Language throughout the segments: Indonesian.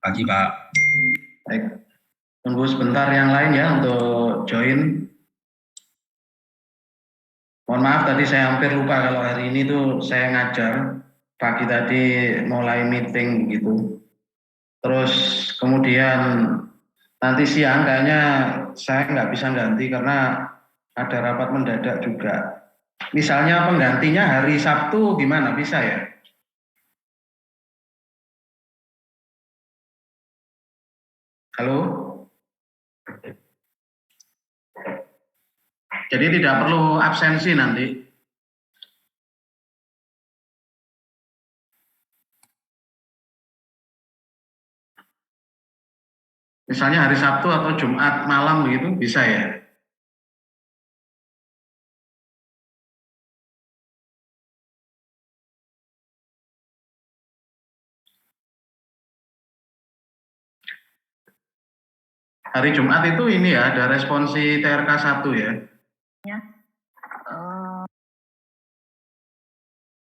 Pagi, Pak. Baik, tunggu sebentar yang lain ya untuk join. Mohon maaf tadi saya hampir lupa kalau hari ini tuh saya ngajar. Pagi tadi mulai meeting gitu. Terus kemudian nanti siang kayaknya saya nggak bisa ganti karena ada rapat mendadak juga. Misalnya penggantinya hari Sabtu gimana, bisa ya? Halo? Jadi tidak perlu absensi nanti. Misalnya hari Sabtu atau Jumat malam begitu bisa ya? Hari Jumat itu ini ya, ada responsi TRK 1 ya. Ya.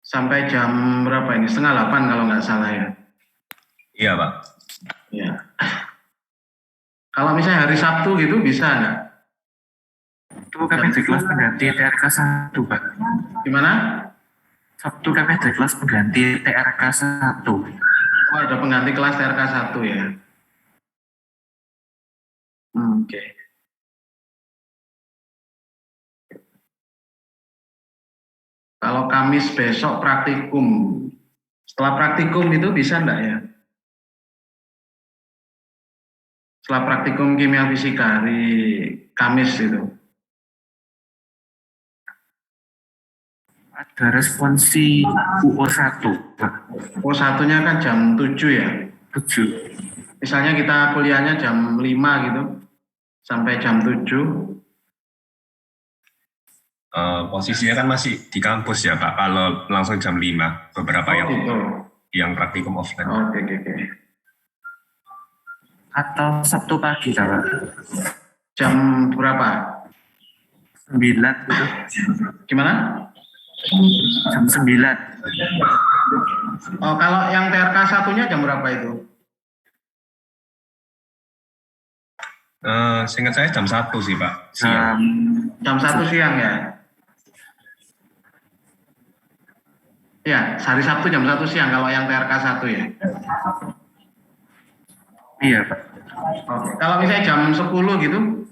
Sampai jam berapa ini? 7:30 kalau nggak salah ya. Iya, Pak. Ya. Kalau misalnya hari Sabtu gitu bisa nggak? Sabtu kami ada kelas pengganti TRK 1, Pak. Gimana? Sabtu kami ada kelas pengganti TRK 1. Oh, ada pengganti kelas TRK 1 ya. Oke. Kalau Kamis besok praktikum. Setelah praktikum itu bisa enggak ya? Setelah praktikum kimia fisika hari Kamis itu. Ada responsi UO1, Pak. Oh, satunya kan jam 7 ya? 7. Misalnya kita kuliahnya jam 5 gitu. Sampai jam 7. Posisinya kan masih di kampus ya, Pak. Kalau langsung jam 5, beberapa gitu. yang praktikum offline. Oke. Atau Sabtu pagi, Pak. Jam berapa? 9 gitu. Gimana? Jam 9. Oh, kalau yang TRK satunya jam berapa itu? Seingat saya jam 1 sih, Pak. Siang. Jam 1 siang ya? Ya, hari Sabtu jam 1 siang kalau yang TRK 1 ya? Iya, Pak. Oke. Kalau misalnya jam 10 gitu,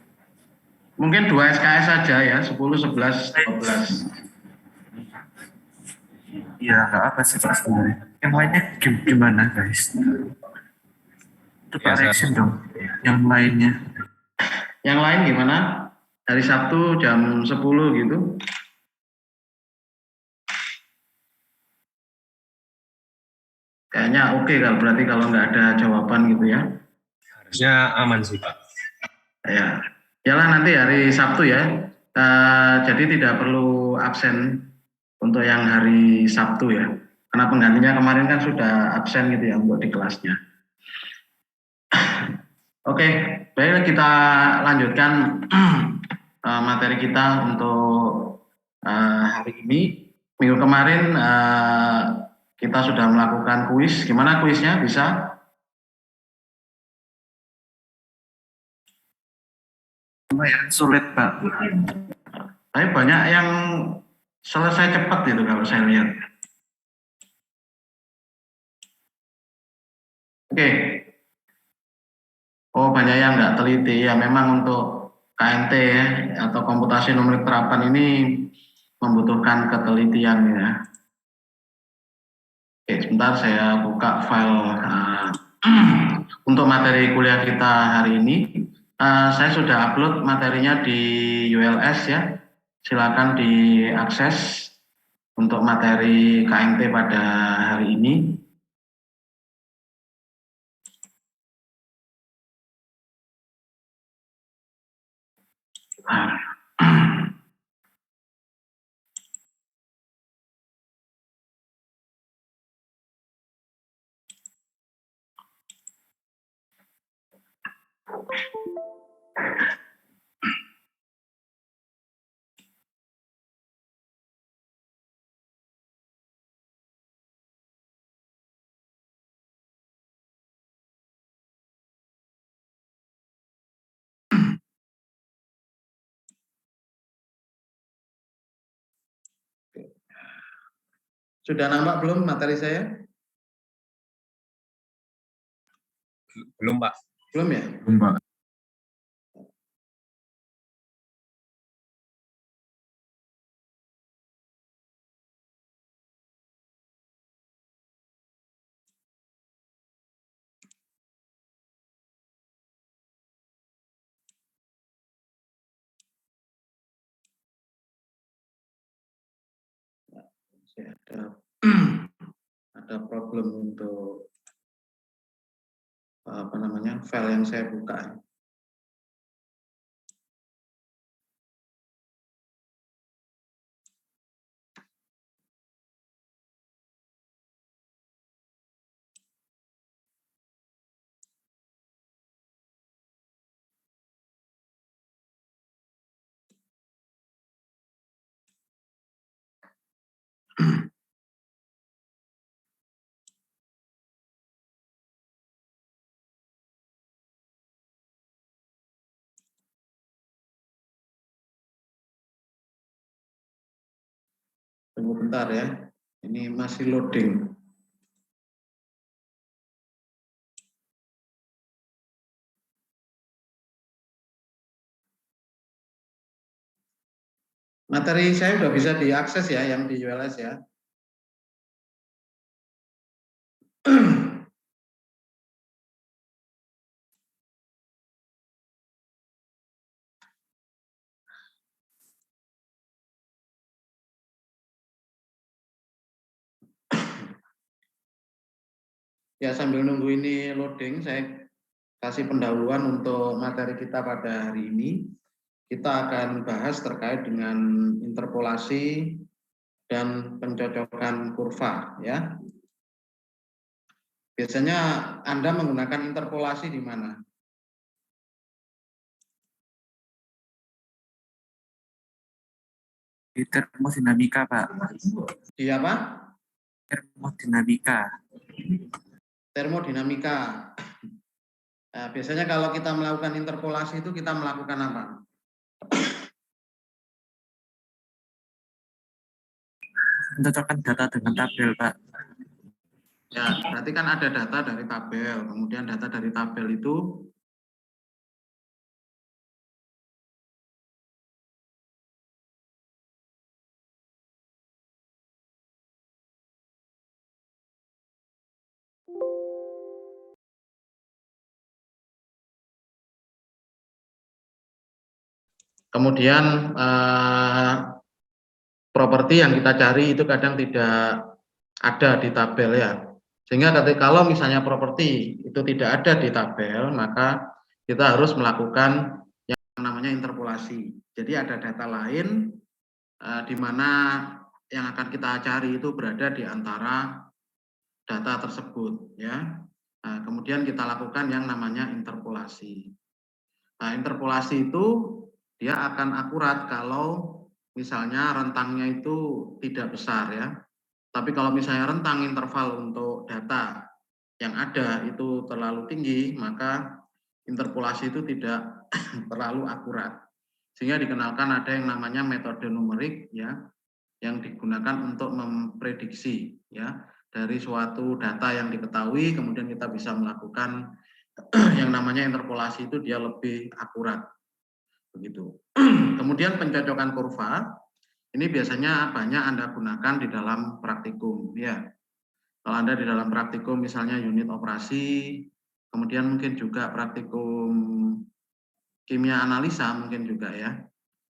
mungkin 2 SKS saja ya, 10, 11, 12. Iya, nggak apa sih, Pak, sebenarnya. Yang lainnya gimana, guys? Itu Pak Reaction dong, yang lainnya. Yang lain gimana? Hari Sabtu jam 10 gitu. Kayaknya oke kalau berarti kalau nggak ada jawaban gitu ya. Harusnya aman sih, Pak. Ya, jalan nanti hari Sabtu ya. Jadi tidak perlu absen untuk yang hari Sabtu ya. Karena penggantinya kemarin kan sudah absen gitu ya untuk di kelasnya. Oke, baiklah kita lanjutkan materi kita untuk hari ini. Minggu kemarin kita sudah melakukan kuis. Gimana kuisnya? Bisa? Lumayan sulit, Pak. Tapi banyak yang selesai cepat gitu kalau saya lihat. Oke. Oh, banyak yang nggak teliti. Ya memang untuk KNT ya, atau komputasi numerik terapan ini membutuhkan ketelitian ya. Oke, sebentar saya buka file untuk materi kuliah kita hari ini. Saya sudah upload materinya di ULS ya. Silakan diakses untuk materi KMT pada hari ini. Sudah nampak belum materi saya? Belum, Pak. Belum ya? Belum, Pak. Saya ada problem untuk apa namanya file yang saya buka. Tunggu bentar ya, ini masih loading. Materi saya sudah bisa diakses ya, yang di ULS ya. Ya, sambil nunggu ini loading, saya kasih pendahuluan untuk materi kita pada hari ini. Kita akan bahas terkait dengan interpolasi dan pencocokan kurva ya. Biasanya Anda menggunakan interpolasi di mana? Di termodinamika, Pak. Di apa? Termodinamika. Termodinamika. Nah, biasanya kalau kita melakukan interpolasi itu kita melakukan apa? Mencocokkan data dengan tabel, Pak. Ya, berarti kan ada data dari tabel. Kemudian data dari tabel itu kemudian properti yang kita cari itu kadang tidak ada di tabel ya. Sehingga kalau misalnya properti itu tidak ada di tabel, maka kita harus melakukan yang namanya interpolasi. Jadi ada data lain di mana yang akan kita cari itu berada di antara data tersebut ya. Nah, kemudian kita lakukan yang namanya interpolasi. Nah, interpolasi itu dia akan akurat kalau misalnya rentangnya itu tidak besar ya. Tapi kalau misalnya rentang interval untuk data yang ada itu terlalu tinggi, maka interpolasi itu tidak terlalu akurat. Sehingga dikenalkan ada yang namanya metode numerik ya, yang digunakan untuk memprediksi ya dari suatu data yang diketahui, kemudian kita bisa melakukan yang namanya interpolasi itu dia lebih akurat begitu. Kemudian pencocokan kurva ini biasanya banyak Anda gunakan di dalam praktikum ya. Kalau Anda di dalam praktikum misalnya unit operasi, kemudian mungkin juga praktikum kimia analisa mungkin juga ya.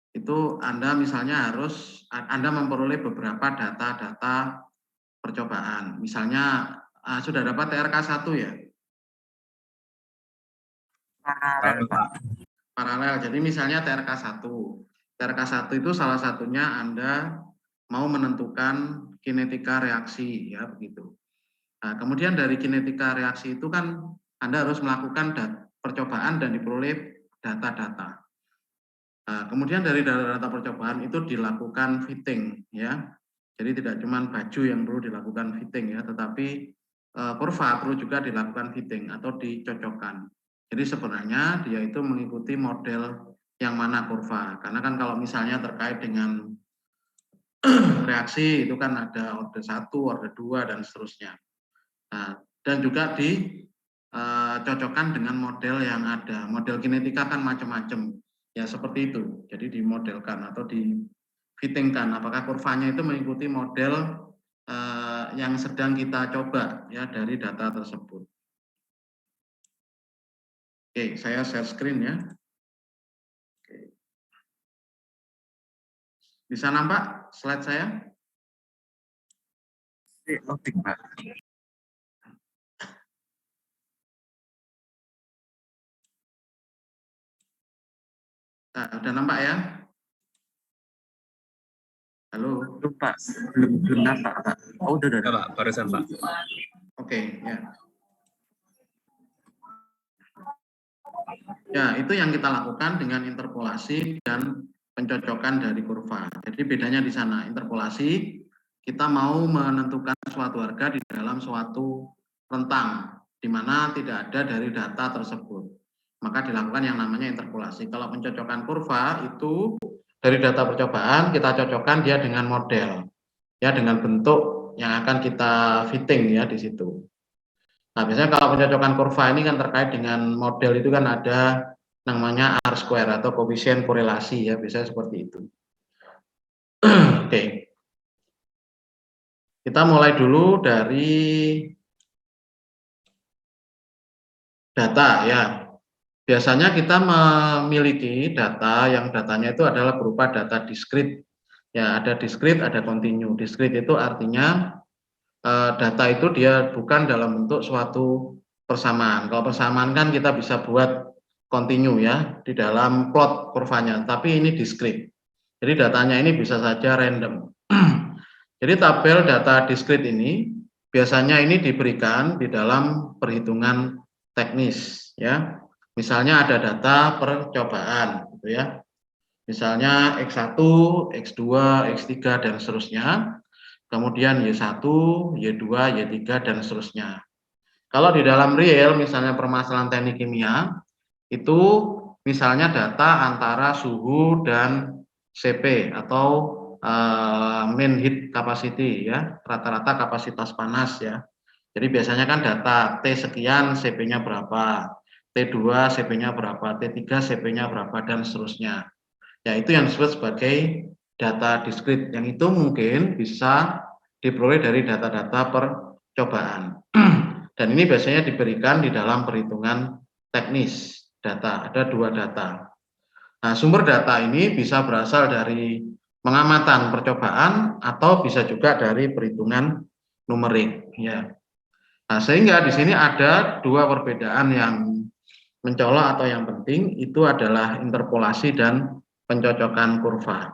Itu Anda misalnya harus Anda memperoleh beberapa data-data percobaan. Misalnya sudah dapat TRK1 ya? Paralel, Pak. Paralel. Jadi misalnya TRK1. TRK1 itu salah satunya Anda mau menentukan kinetika reaksi ya begitu. Nah, kemudian dari kinetika reaksi itu kan Anda harus melakukan percobaan dan diperoleh data-data. Nah, kemudian dari data-data percobaan itu dilakukan fitting ya. Jadi tidak cuma baju yang perlu dilakukan fitting ya, tetapi kurva perlu juga dilakukan fitting atau dicocokkan. Jadi sebenarnya dia itu mengikuti model yang mana kurva. Karena kan kalau misalnya terkait dengan reaksi itu kan ada orde 1, orde 2 dan seterusnya. Nah, dan juga dicocokkan dengan model yang ada. Model kinetika kan macam-macam. Ya seperti itu. Jadi dimodelkan atau difittingkan apakah kurvanya itu mengikuti model yang sedang kita coba ya dari data tersebut. Oke, saya share screen ya. Oke. Bisa nampak slide saya? Loading, Pak. Nah, udah nampak ya? Halo? Belum, Pak. Belum nampak, Pak. Oh, udah. Ya, Pak, barusan, Pak. Oke, ya. Ya, itu yang kita lakukan dengan interpolasi dan pencocokan dari kurva. Jadi bedanya di sana, interpolasi kita mau menentukan suatu harga di dalam suatu rentang, di mana tidak ada dari data tersebut. Maka dilakukan yang namanya interpolasi. Kalau pencocokan kurva itu dari data percobaan, kita cocokkan dia dengan model, ya dengan bentuk yang akan kita fitting ya di situ. Nah, biasanya kalau pencocokan kurva ini kan terkait dengan model itu kan ada namanya R-square atau koefisien korelasi ya, biasanya seperti itu. Oke. Kita mulai dulu dari data ya. Biasanya kita memiliki data yang datanya itu adalah berupa data diskrit. Ya, ada diskrit, ada kontinu. Diskrit itu artinya data itu dia bukan dalam bentuk suatu persamaan. Kalau persamaan kan kita bisa buat kontinu ya di dalam plot kurvanya, tapi ini diskrit. Jadi datanya ini bisa saja random. Jadi tabel data diskrit ini biasanya ini diberikan di dalam perhitungan teknis ya. Misalnya ada data percobaan gitu ya. Misalnya X1, X2, X3 dan seterusnya. Kemudian Y1, Y2, Y3 dan seterusnya. Kalau di dalam real misalnya permasalahan teknik kimia itu misalnya data antara suhu dan CP atau mean heat capacity ya, rata-rata kapasitas panas ya. Jadi biasanya kan data T sekian CP-nya berapa, T2 CP-nya berapa, T3 CP-nya berapa dan seterusnya. Ya itu yang disebut sebagai data diskrit yang itu mungkin bisa diperoleh dari data-data percobaan. Dan ini biasanya diberikan di dalam perhitungan teknis data, ada 2 data. Nah, sumber data ini bisa berasal dari pengamatan percobaan atau bisa juga dari perhitungan numerik ya. Nah, sehingga di sini ada 2 perbedaan yang mencolok atau yang penting itu adalah interpolasi dan pencocokan kurva.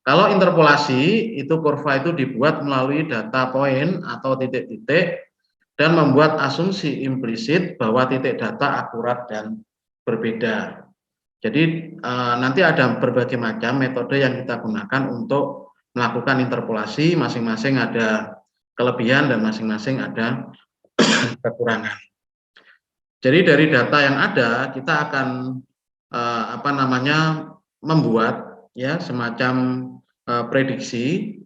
Kalau interpolasi itu kurva itu dibuat melalui data poin atau titik-titik dan membuat asumsi implisit bahwa titik data akurat dan berbeda. Jadi nanti ada berbagai macam metode yang kita gunakan untuk melakukan interpolasi, masing-masing ada kelebihan dan masing-masing ada kekurangan. Jadi dari data yang ada kita akan membuat ya semacam prediksi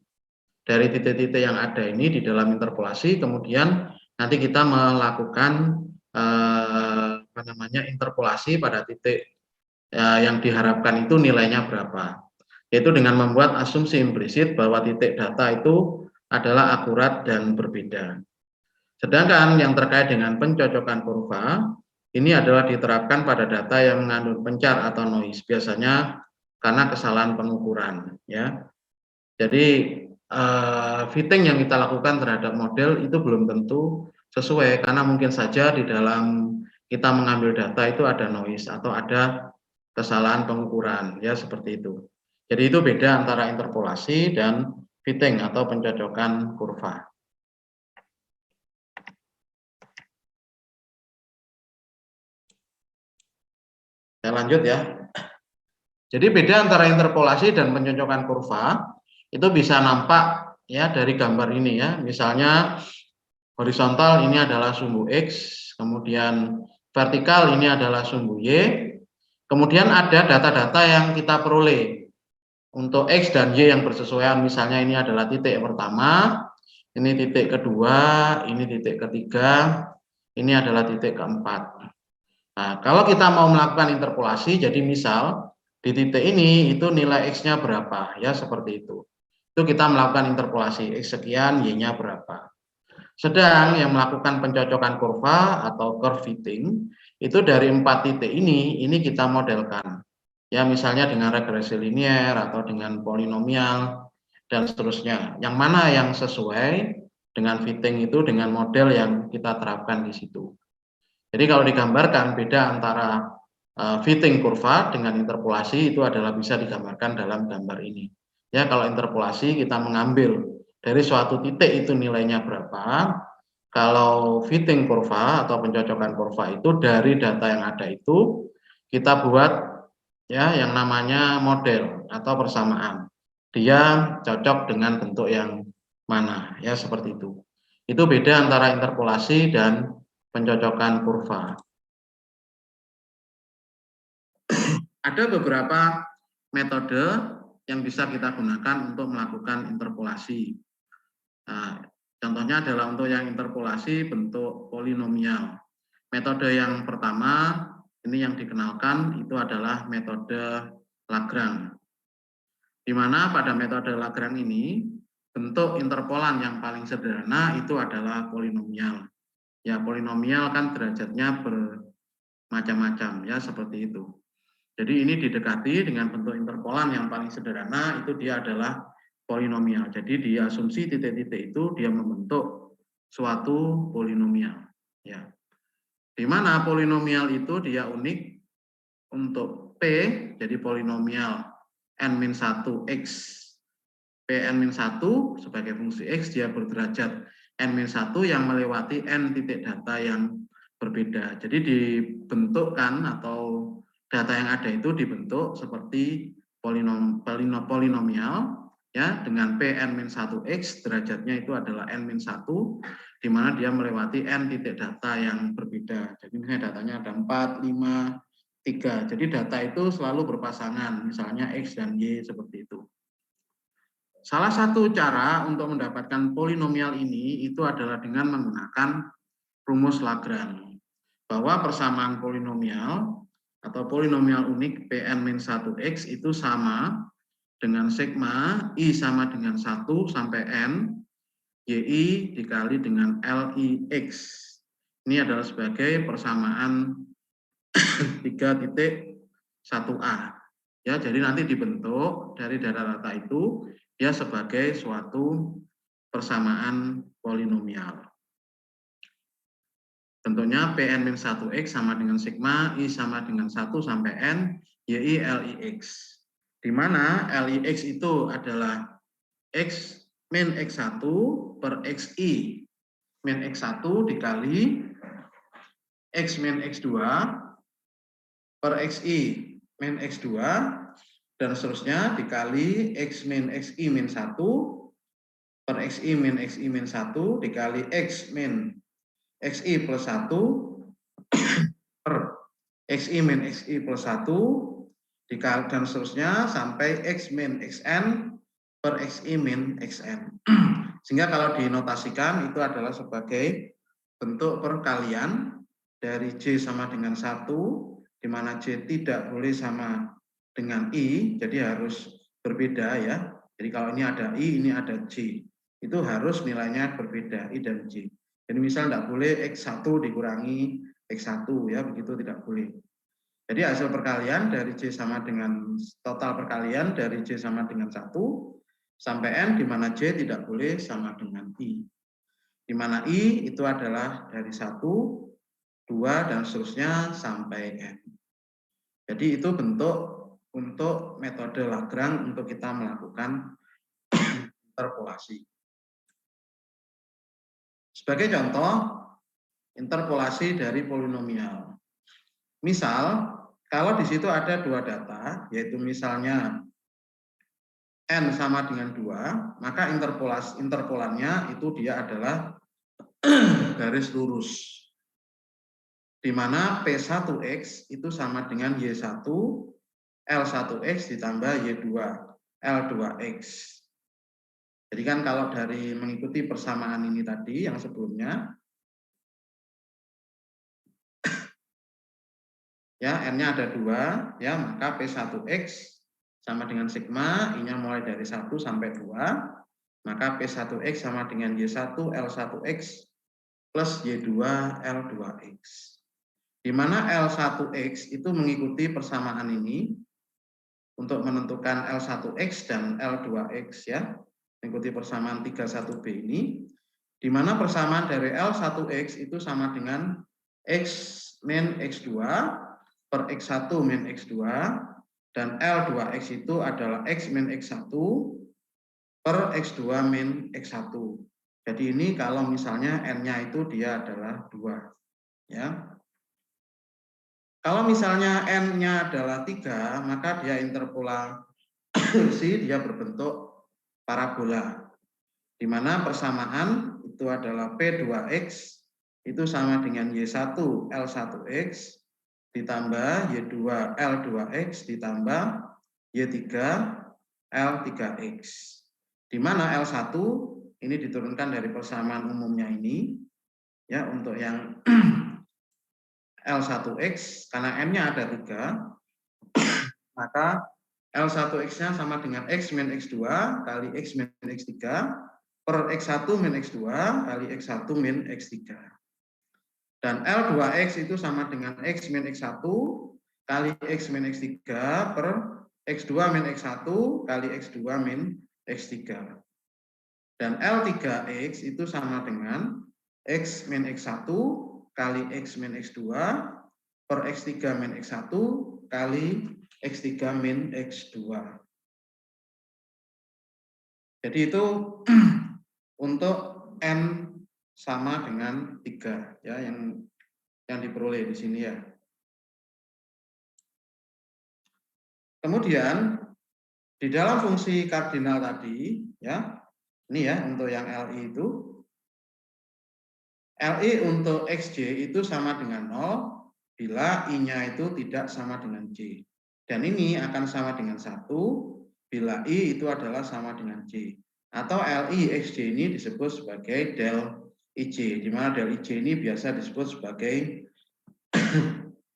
dari titik-titik yang ada ini di dalam interpolasi, kemudian nanti kita melakukan interpolasi pada titik yang diharapkan itu nilainya berapa, yaitu dengan membuat asumsi implisit bahwa titik data itu adalah akurat dan berbeda. Sedangkan yang terkait dengan pencocokan kurva ini adalah diterapkan pada data yang mengandung pencar atau noise, biasanya karena kesalahan pengukuran ya. Jadi fitting yang kita lakukan terhadap model itu belum tentu sesuai karena mungkin saja di dalam kita mengambil data itu ada noise atau ada kesalahan pengukuran ya, seperti itu. Jadi itu beda antara interpolasi dan fitting atau pencocokan kurva. Saya lanjut ya. Jadi beda antara interpolasi dan pencocokan kurva itu bisa nampak ya dari gambar ini ya. Misalnya horizontal ini adalah sumbu X, kemudian vertikal ini adalah sumbu Y, kemudian ada data-data yang kita peroleh. untuk X dan Y yang bersesuaian, misalnya ini adalah titik yang pertama, ini titik kedua, ini titik ketiga, ini adalah titik keempat. Nah, kalau kita mau melakukan interpolasi, jadi misal di titik ini itu nilai X-nya berapa, ya seperti itu. Itu kita melakukan interpolasi, X sekian, Y-nya berapa. Sedang yang melakukan pencocokan kurva atau curve fitting, itu dari 4 titik ini kita modelkan. Ya, misalnya dengan regresi linier atau dengan polinomial dan seterusnya. Yang mana yang sesuai dengan fitting itu dengan model yang kita terapkan di situ. Jadi kalau digambarkan beda antara fitting kurva dengan interpolasi itu adalah bisa digambarkan dalam gambar ini. Ya, kalau interpolasi kita mengambil dari suatu titik itu nilainya berapa. Kalau fitting kurva atau pencocokan kurva itu dari data yang ada itu kita buat ya yang namanya model atau persamaan. Dia cocok dengan bentuk yang mana ya seperti itu. Itu beda antara interpolasi dan pencocokan kurva. Ada beberapa metode yang bisa kita gunakan untuk melakukan interpolasi. Nah, contohnya adalah untuk yang interpolasi bentuk polinomial. Metode yang pertama, ini yang dikenalkan, itu adalah metode Lagrange. Di mana pada metode Lagrange ini, bentuk interpolan yang paling sederhana itu adalah polinomial. Ya, polinomial kan derajatnya bermacam-macam, ya seperti itu. Jadi ini didekati dengan bentuk interpolan yang paling sederhana, itu dia adalah polinomial. Jadi di asumsi titik-titik itu dia membentuk suatu polinomial. Ya. Di mana polinomial itu dia unik untuk P, jadi polinomial n-1 X, Pn-1 sebagai fungsi X, dia berderajat n-1 yang melewati n titik data yang berbeda. Jadi dibentukkan atau data yang ada itu dibentuk seperti polinomial ya dengan Pn-1x derajatnya itu adalah n-1 di mana dia melewati n titik data yang berbeda. Jadi misalnya datanya ada 4, 5, 3. Jadi data itu selalu berpasangan, misalnya X dan Y seperti itu. Salah satu cara untuk mendapatkan polinomial ini itu adalah dengan menggunakan rumus Lagrange. Bahwa persamaan polinomial atau polinomial unik Pn-1x itu sama dengan sigma I sama dengan 1 sampai N YI dikali dengan LIX. Ini adalah sebagai persamaan 3.1a. Ya, jadi nanti dibentuk dari data-data itu ya sebagai suatu persamaan polinomial. Tentunya Pn-1x sama dengan sigma I sama dengan 1 sampai N YI LIX. Di mana LIX itu adalah X min X1 per XI min X1 dikali X min X2 per XI min X2 dan seterusnya dikali X min XI min 1 per XI min XI min 1 dikali X min XI plus 1 per XI min XI plus 1 dikali dan seterusnya sampai X min XN per XI min XN. Sehingga kalau dinotasikan itu adalah sebagai bentuk perkalian dari J sama dengan 1, di mana J tidak boleh sama dengan I, jadi harus berbeda ya. Jadi kalau ini ada I, ini ada J. Itu harus nilainya berbeda, I dan J. Jadi misal tidak boleh X1 dikurangi X1 ya, begitu tidak boleh. Jadi hasil perkalian dari J sama dengan total perkalian dari J sama dengan 1 sampai N, di mana J tidak boleh sama dengan I. Di mana I itu adalah dari 1, 2, dan seterusnya sampai N. Jadi itu bentuk untuk metode Lagrange untuk kita melakukan interpolasi. Sebagai contoh, interpolasi dari polinomial. Misal, kalau di situ ada dua data, yaitu misalnya N sama dengan 2, maka interpolannya itu dia adalah garis lurus. Di mana P1X itu sama dengan Y1, L1X ditambah Y2, L2X. Jadi kan kalau dari mengikuti persamaan ini tadi yang sebelumnya, ya N-nya ada 2, ya maka P1X sama dengan sigma, I-nya mulai dari 1 sampai 2, maka P1X sama dengan Y1 L1X plus Y2 L2X. Di mana L1X itu mengikuti persamaan ini untuk menentukan L1X dan L2X ya, mengikuti persamaan 31B ini, di mana persamaan dari L1X itu sama dengan X min X2 per X1 min X2, dan L2X itu adalah X min X1 per X2 min X1. Jadi ini kalau misalnya N-nya itu dia adalah 2. Ya. Kalau misalnya N-nya adalah 3, maka dia interpolasi, dia berbentuk parabola. Di mana persamaan itu adalah P2X itu sama dengan Y1 L1X ditambah Y2 L2X ditambah Y3 L3X. Di mana L1 ini diturunkan dari persamaan umumnya ini, ya untuk yang L1X, karena M-nya ada 3, maka L1X-nya sama dengan X min X2 kali X min X3 per X1 min X2 kali X1 min X3. Dan L2X itu sama dengan X min X1 kali X min X3 per X2 min X1 kali X2 min X3. Dan L3X itu sama dengan X min X1 kali X min X2 per X3 min X1 kali X3 min X2. Jadi itu untuk N sama dengan 3 ya, yang diperoleh di sini ya. Kemudian di dalam fungsi kardinal tadi ya, ini ya untuk yang LI itu, LI untuk XJ itu sama dengan 0 bila I-nya itu tidak sama dengan J. Dan ini akan sama dengan 1 bila I itu adalah sama dengan J. Atau LI XJ ini disebut sebagai del IJ, di mana del IJ ini biasa disebut sebagai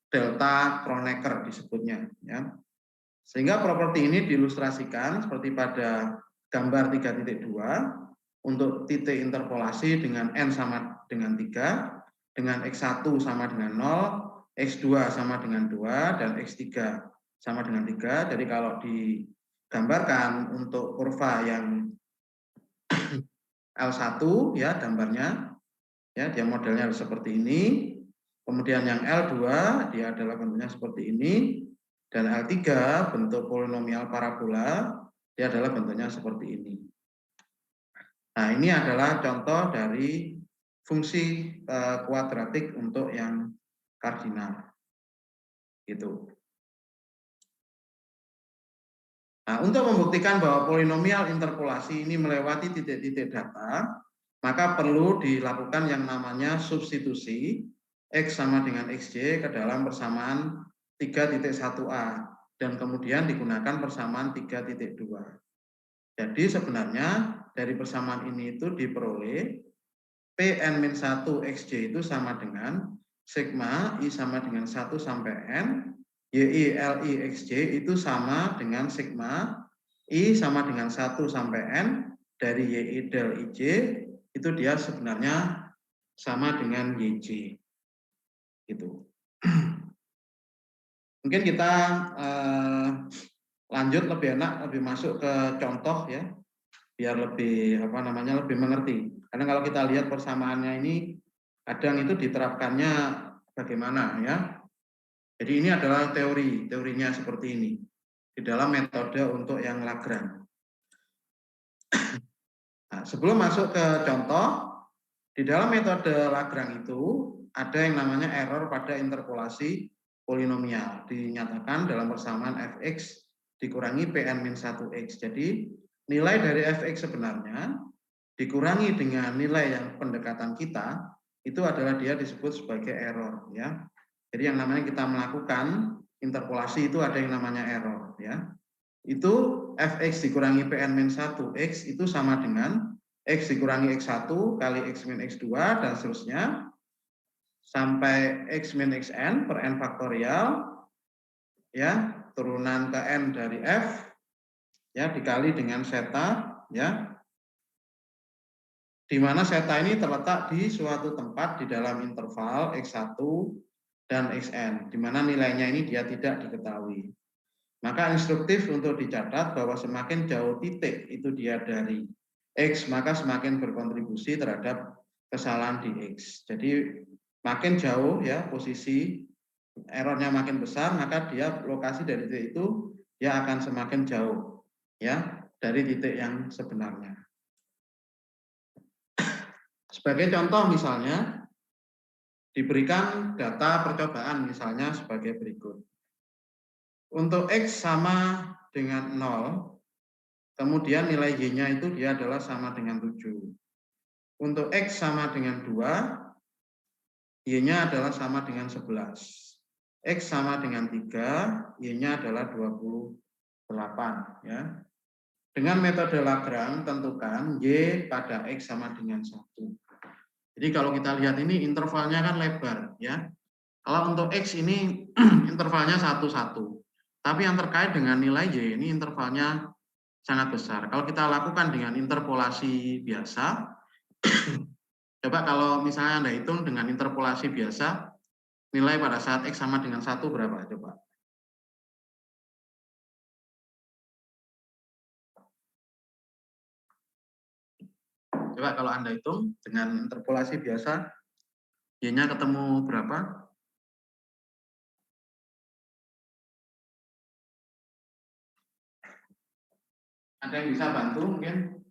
delta Kronecker disebutnya ya. Sehingga properti ini diilustrasikan seperti pada gambar 3.2 untuk titik interpolasi dengan N sama dengan 3, dengan X1 sama dengan 0, X2 sama dengan 2, dan X3 sama dengan 3. Jadi kalau digambarkan untuk kurva yang L1 ya gambarnya, ya dia modelnya seperti ini. Kemudian yang L2 dia adalah bentuknya seperti ini. Dan L3 bentuk polinomial parabola dia adalah bentuknya seperti ini. Nah, ini adalah contoh dari fungsi kuadratik untuk yang kardinal. Gitu. Nah, untuk membuktikan bahwa polinomial interpolasi ini melewati titik-titik data, maka perlu dilakukan yang namanya substitusi X sama dengan XJ ke dalam persamaan 3.1a dan kemudian digunakan persamaan 3.2. Jadi sebenarnya dari persamaan ini itu diperoleh Pn-1 XJ itu sama dengan sigma I sama dengan 1 sampai N, YI LI XJ itu sama dengan sigma I sama dengan 1 sampai N dari YI del IJ, itu dia sebenarnya sama dengan YJ. Gitu. Mungkin kita lanjut lebih enak, lebih masuk ke contoh ya, biar lebih lebih mengerti. Karena kalau kita lihat persamaannya ini kadang itu diterapkannya bagaimana ya. Jadi ini adalah teorinya seperti ini di dalam metode untuk yang Lagrange. Nah, sebelum masuk ke contoh, di dalam metode Lagrange itu ada yang namanya error pada interpolasi polinomial, dinyatakan dalam persamaan fx dikurangi Pn-1x. Jadi nilai dari fx sebenarnya dikurangi dengan nilai yang pendekatan kita, itu adalah dia disebut sebagai error ya. Jadi yang namanya kita melakukan interpolasi itu ada yang namanya error ya. Itu fx dikurangi pn min 1x itu sama dengan x dikurangi x1 kali x min x2 dan seterusnya sampai x min xn per n faktorial ya, turunan ke n dari f ya dikali dengan zeta ya, di mana zeta ini terletak di suatu tempat di dalam interval x1 dan xn, di mana nilainya ini dia tidak diketahui. Maka instruktif untuk dicatat bahwa semakin jauh titik itu dia dari X, maka semakin berkontribusi terhadap kesalahan di X. Jadi makin jauh ya posisi errornya makin besar, maka dia lokasi dari titik itu dia akan semakin jauh ya dari titik yang sebenarnya. Sebagai contoh misalnya diberikan data percobaan misalnya sebagai berikut. Untuk X sama dengan 0, kemudian nilai Y-nya itu dia adalah sama dengan 7. Untuk X sama dengan 2, Y-nya adalah sama dengan 11. X sama dengan 3, Y-nya adalah 28. Ya. Dengan metode Lagrange, tentukan Y pada X sama dengan 1. Jadi kalau kita lihat ini intervalnya kan lebar. Ya. Kalau untuk X ini intervalnya 1, 1. Tapi yang terkait dengan nilai Y ini intervalnya sangat besar. Kalau kita lakukan dengan interpolasi biasa, coba kalau misalnya Anda hitung dengan interpolasi biasa, nilai pada saat X sama dengan 1 berapa? Coba. Coba kalau Anda hitung dengan interpolasi biasa, Y-nya ketemu berapa? Ada yang bisa bantu mungkin?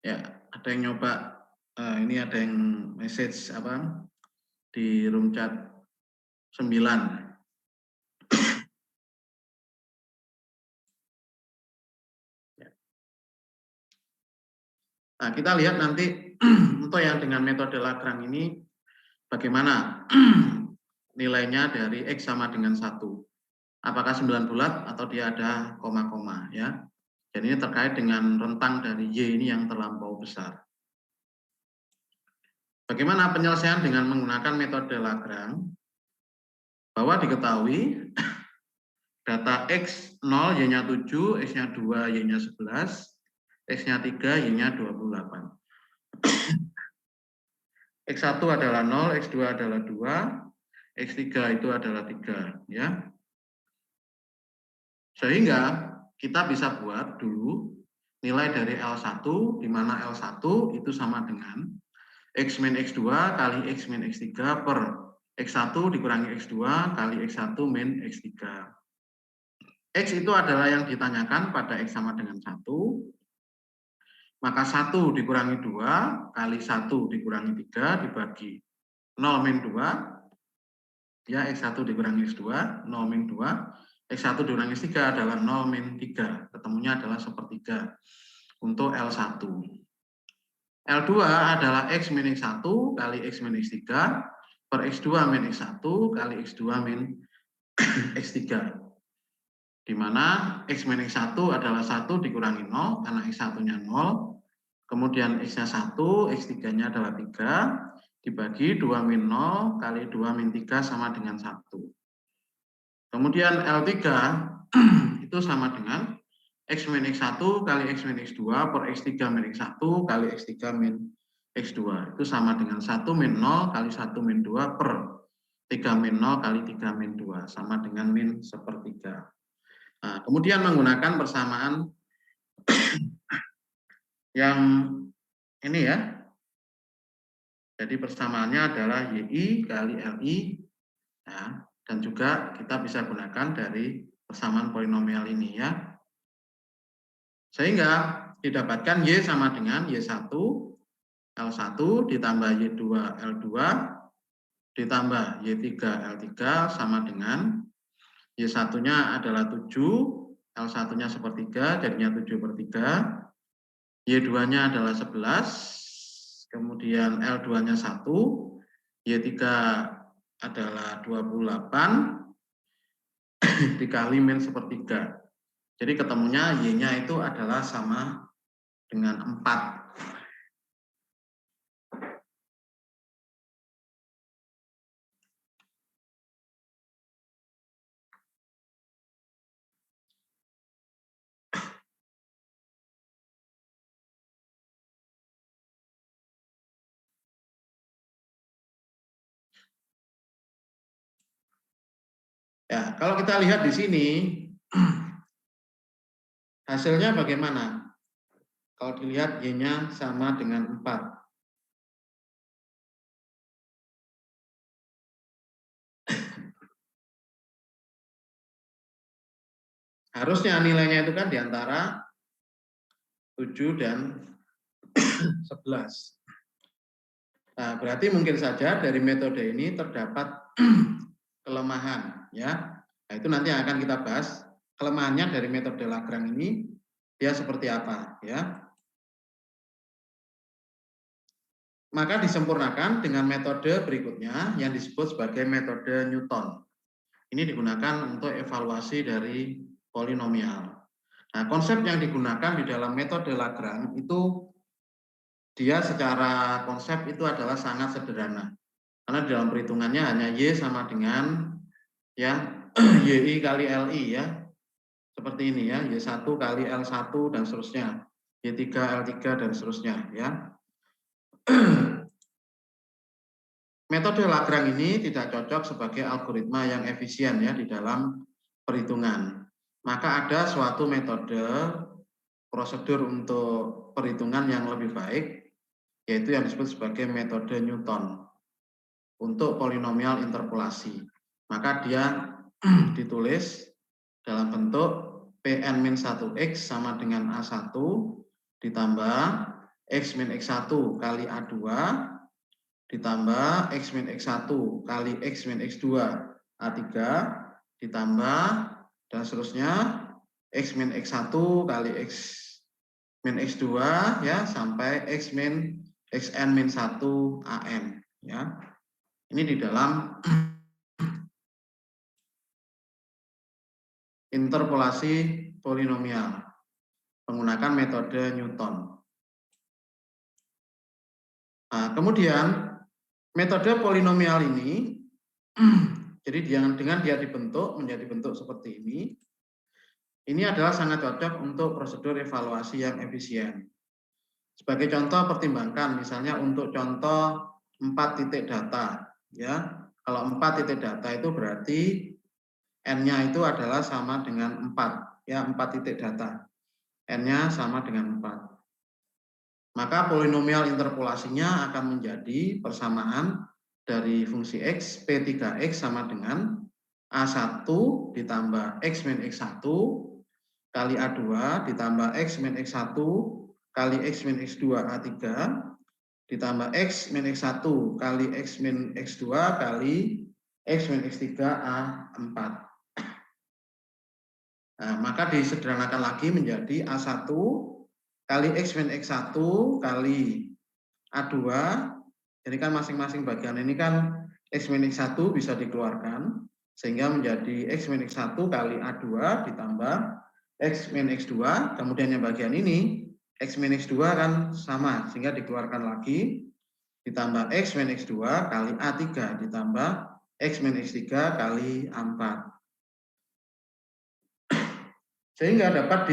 Ya, ada yang nyoba. Ini ada yang message apa di room chat 9. Nah, kita lihat nanti untuk yang dengan metode Lagrange ini bagaimana nilainya dari X sama dengan 1. Apakah 9 bulat atau dia ada koma-koma ya. Dan ini terkait dengan rentang dari Y ini yang terlampau besar. Bagaimana penyelesaian dengan menggunakan metode Lagrange? Bahwa diketahui data X0 Y-nya 7, X-nya 2, Y-nya 11, X-nya 3, Y-nya 28. X1 adalah 0, X2 adalah 2, X3 itu adalah 3. Ya. Sehingga kita bisa buat dulu nilai dari L1, di mana L1 itu sama dengan X min X2 kali X min X3 per X1 dikurangi X2 kali X1 min X3. X itu adalah yang ditanyakan pada X sama dengan 1, maka 1 dikurangi 2 kali 1 dikurangi 3 dibagi 0 min 2, ya X1 dikurangi X2, 0 min 2, X1 dikurangi X3 adalah 0 min 3, ketemunya adalah sepertiga untuk L1. L2 adalah X min X1 kali X min X3 per X2 min X1 kali X2 min X3. Di mana X min X1 adalah 1 dikurangi 0 karena X1-nya 0. Kemudian X-nya 1, X3-nya adalah 3, dibagi 2 min 0 kali 2 min 3 sama dengan 1. Kemudian L3 itu sama dengan X min X1 kali X min X2 per X3 min X1 kali X3 min X2. Itu sama dengan 1 min 0 kali 1 min 2 per 3 min 0 kali 3 min 2. Sama dengan min sepertiga. Nah, kemudian menggunakan persamaan yang ini ya. Jadi persamaannya adalah YI kali LI. Ya, dan juga kita bisa gunakan dari persamaan polinomial ini ya. Sehingga didapatkan Y sama dengan Y1 L1 ditambah Y2 L2 ditambah Y3 L3 sama dengan Y1-nya adalah 7, L1-nya sepertiga, jadinya 7/3, Y2-nya adalah 11, kemudian L2-nya 1, Y3 adalah 28, dikali min sepertiga. Jadi ketemunya Y-nya itu adalah sama dengan 4. Ya, kalau kita lihat di sini, hasilnya bagaimana? Kalau dilihat Y-nya sama dengan 4. Harusnya nilainya itu kan di antara 7 dan 11. Nah, berarti mungkin saja dari metode ini terdapat kelemahan, ya. Nah, itu nanti akan kita bahas kelemahannya dari metode Lagrange ini dia seperti apa, ya. Maka disempurnakan dengan metode berikutnya yang disebut sebagai metode Newton. Ini digunakan untuk evaluasi dari polinomial. Nah, konsep yang digunakan di dalam metode Lagrange itu dia secara konsep itu adalah sangat sederhana. Karena di dalam perhitungannya hanya Y sama dengan ya YI kali LI ya. Seperti ini ya, Y1 kali L1 dan seterusnya. Y3 L3 dan seterusnya ya. Metode Lagrange ini tidak cocok sebagai algoritma yang efisien ya di dalam perhitungan. Maka ada suatu metode prosedur untuk perhitungan yang lebih baik, yaitu yang disebut sebagai metode Newton untuk polinomial interpolasi. Maka dia ditulis dalam bentuk Pn-1x sama dengan A1 ditambah x min x1 kali A2 ditambah x min x1 kali x min x2 A3 ditambah dan seterusnya x min x1 kali x min x2 ya sampai x min xn min 1 an ya. Ini di dalam interpolasi polinomial menggunakan metode Newton. Nah, kemudian metode polinomial ini, jadi dengan dia dibentuk menjadi bentuk seperti ini adalah sangat cocok untuk prosedur evaluasi yang efisien. Sebagai contoh, pertimbangkan misalnya untuk contoh 4 titik data, ya. Kalau 4 titik data itu berarti N-nya itu adalah sama dengan 4, ya 4 titik data. N-nya sama dengan 4. Maka polinomial interpolasinya akan menjadi persamaan dari fungsi X, P3X sama dengan A1 ditambah X min X1 kali A2 ditambah X min X1 kali X min X2 A3 ditambah X min X1 kali X min X2 kali X min X3 A4. Nah, maka disederhanakan lagi menjadi A1 kali X min X1 kali A2. Jadi kan masing-masing bagian ini kan X min X1 bisa dikeluarkan. Sehingga menjadi X min X1 kali A2 ditambah X min X2. Kemudian yang bagian ini X min X2 kan sama. Sehingga dikeluarkan lagi. Ditambah X min X2 kali A3 ditambah X min X3 kali A4. Sehingga dapat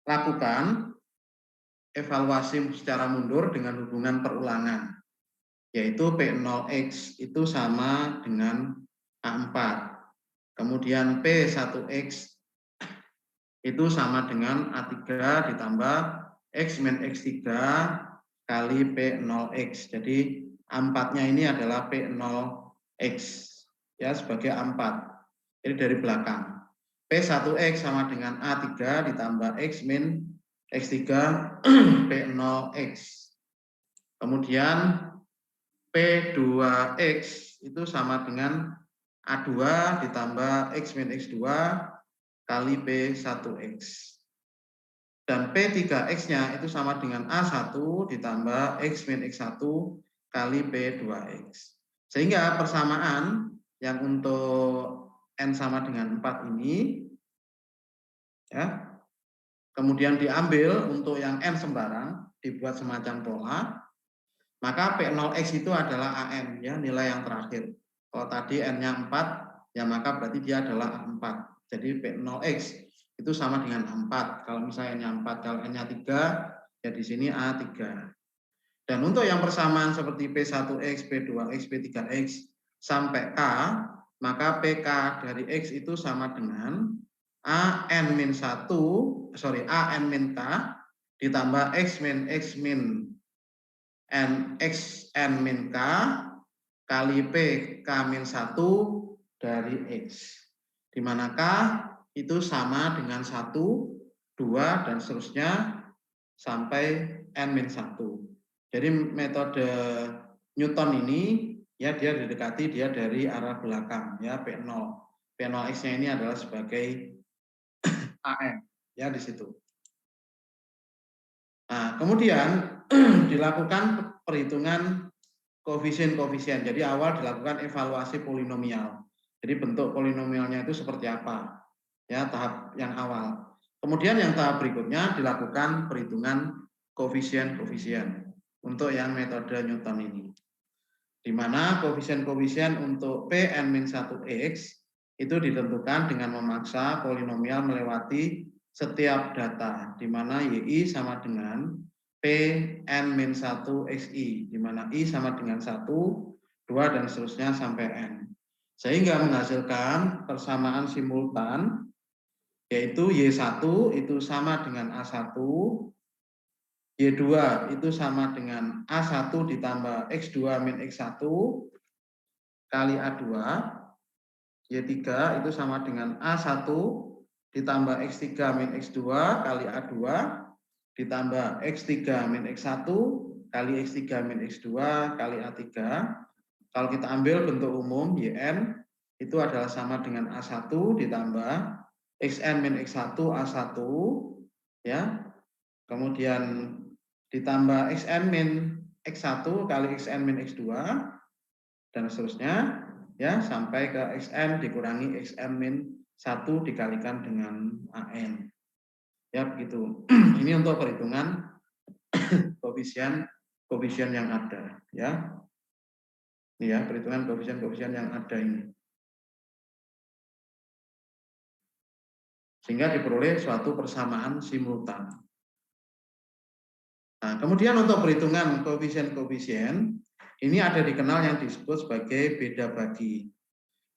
dilakukan evaluasi secara mundur dengan hubungan perulangan, yaitu P0x itu sama dengan A4. Kemudian P1x itu sama dengan A3 ditambah X min X3 kali P0x. Jadi A4-nya ini adalah P0x ya sebagai A4. Jadi dari belakang. P1x sama dengan A3 ditambah X min X3 P0x. Kemudian P2x itu sama dengan A2 ditambah X min X2 kali P1x. Dan P3X-nya itu sama dengan A1 ditambah X min X1 kali P2X. Sehingga persamaan yang untuk N sama dengan 4 ini, ya, kemudian diambil untuk yang N sembarang, dibuat semacam pola, maka P0X itu adalah AN, ya, nilai yang terakhir. Kalau tadi N-nya 4, ya maka berarti dia adalah A4. Jadi P0X itu sama dengan A4. Kalau misalnya N-nya 4, kalau N-nya 3, ya di sini A3. Dan untuk yang persamaan seperti P1X, P2X, P3X sampai K, maka PK dari X itu sama dengan AN-1, AN-K ditambah X min N XN min K kali P K min 1 dari X. Di mana K itu sama dengan 1, 2, dan seterusnya sampai N min 1. Jadi metode Newton ini, ya, dia didekati dia dari arah belakang, ya, P0. P0X-nya ini adalah sebagai AN, ya, di situ. Nah, kemudian dilakukan perhitungan koefisien-koefisien. Jadi awal dilakukan evaluasi polinomial. Jadi bentuk polinomialnya itu seperti apa? Ya, tahap yang awal. Kemudian yang tahap berikutnya dilakukan perhitungan koefisien-koefisien untuk yang metode Newton ini. Di mana koefisien-koefisien untuk Pn-1x itu ditentukan dengan memaksa polinomial melewati setiap data, di mana YI sama dengan Pn-1xi, di mana I sama dengan 1, 2, dan seterusnya sampai N. Sehingga menghasilkan persamaan simultan, yaitu Y1 itu sama dengan A1, Y2 itu sama dengan A1 ditambah X2 min X1 kali A2, Y3 itu sama dengan A1 ditambah X3 min X2 kali A2 ditambah X3 min X1 kali X3 min X2 kali A3. Kalau kita ambil bentuk umum YN itu adalah sama dengan A1 ditambah XN min X1 A1, ya. Kemudian ditambah XN min X1 kali XN min X2 dan seterusnya, ya, sampai ke XN dikurangi XN min 1 dikalikan dengan AN. Ya, begitu. Ini untuk perhitungan koefisien yang ada, ya. Ini ya, perhitungan koefisien yang ada ini. Sehingga diperoleh suatu persamaan simultan. Nah, kemudian untuk perhitungan koefisien-koefisien, ini ada dikenal yang disebut sebagai beda bagi.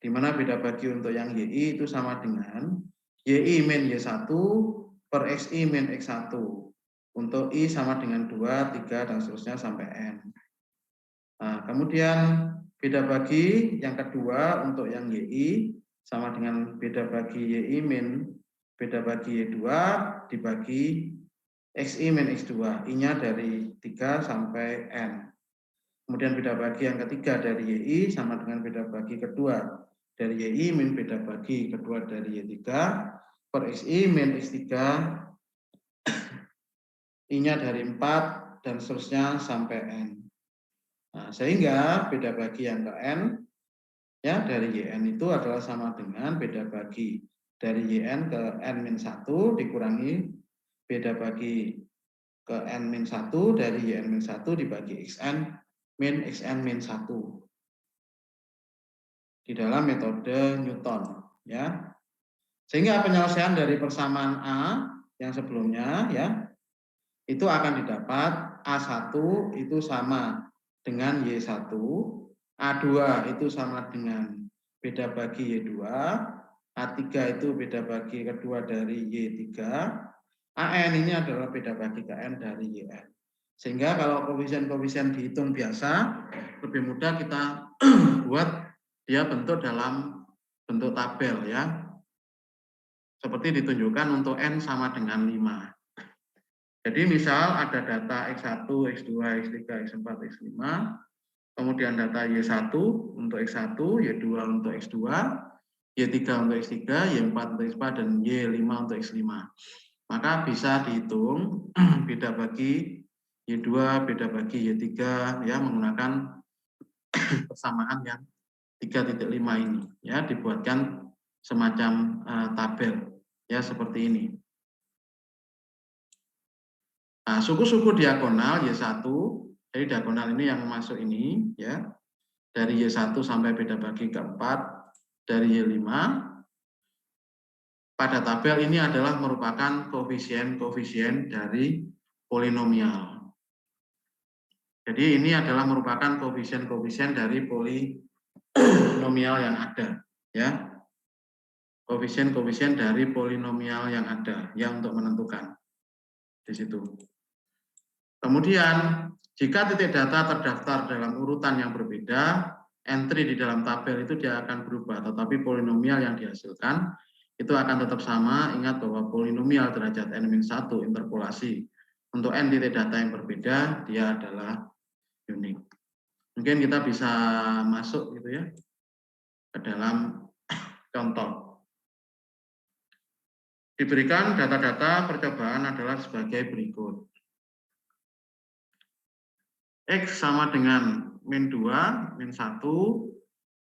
Di mana beda bagi untuk yang YI itu sama dengan YI min Y1 per XI min X1. Untuk I sama dengan 2, 3, dan seterusnya sampai N. Nah, kemudian beda bagi yang kedua untuk yang YI sama dengan beda bagi YI min beda bagi Y2 dibagi XI min X2, I-nya dari 3 sampai N. Kemudian beda bagi yang ketiga dari YI sama dengan beda bagi kedua dari YI min beda bagi kedua dari Y3 per XI min X3, I-nya dari 4, dan seterusnya sampai N. Nah, sehingga beda bagi yang ke N, ya, dari YN itu adalah sama dengan beda bagi dari YN ke N-1 dikurangi beda bagi ke N-1 dari YN-1 dibagi XN min XN-1 di dalam metode Newton, ya. Sehingga penyelesaian dari persamaan A yang sebelumnya, ya, itu akan didapat A1 itu sama dengan Y1, A2 itu sama dengan beda bagi Y2, A3 itu beda bagi kedua dari Y3, AN ini adalah beda bagi KN dari YN. Sehingga kalau koefisien-koefisien dihitung biasa, lebih mudah kita buat dia bentuk dalam bentuk tabel, ya. Seperti ditunjukkan untuk N sama dengan 5. Jadi misal ada data X1, X2, X3, X4, X5, kemudian data Y1 untuk X1, Y2 untuk X2, Y3 untuk X3, Y4 untuk X4, dan Y5 untuk X5. maka bisa dihitung beda bagi Y2, beda bagi Y3 ya menggunakan persamaan yang 3.5 ini ya, dibuatkan semacam tabel ya seperti ini. Nah, suku-suku diagonal Y1, jadi diagonal ini yang masuk ini ya, dari Y1 sampai beda bagi keempat, dari Y5, pada tabel ini adalah merupakan koefisien-koefisien dari polinomial. Jadi ini adalah merupakan koefisien-koefisien dari polinomial yang ada ya. Koefisien-koefisien dari polinomial yang ada ya untuk menentukan di situ. Kemudian jika titik data terdaftar dalam urutan yang berbeda, entry di dalam tabel itu dia akan berubah, tetapi polinomial yang dihasilkan itu akan tetap sama. Ingat bahwa polinomial derajat n-1 interpolasi untuk n titik data yang berbeda, dia adalah unik. Mungkin kita bisa masuk gitu ya ke dalam contoh. Diberikan data-data percobaan adalah sebagai berikut. X sama dengan min 2, min 1,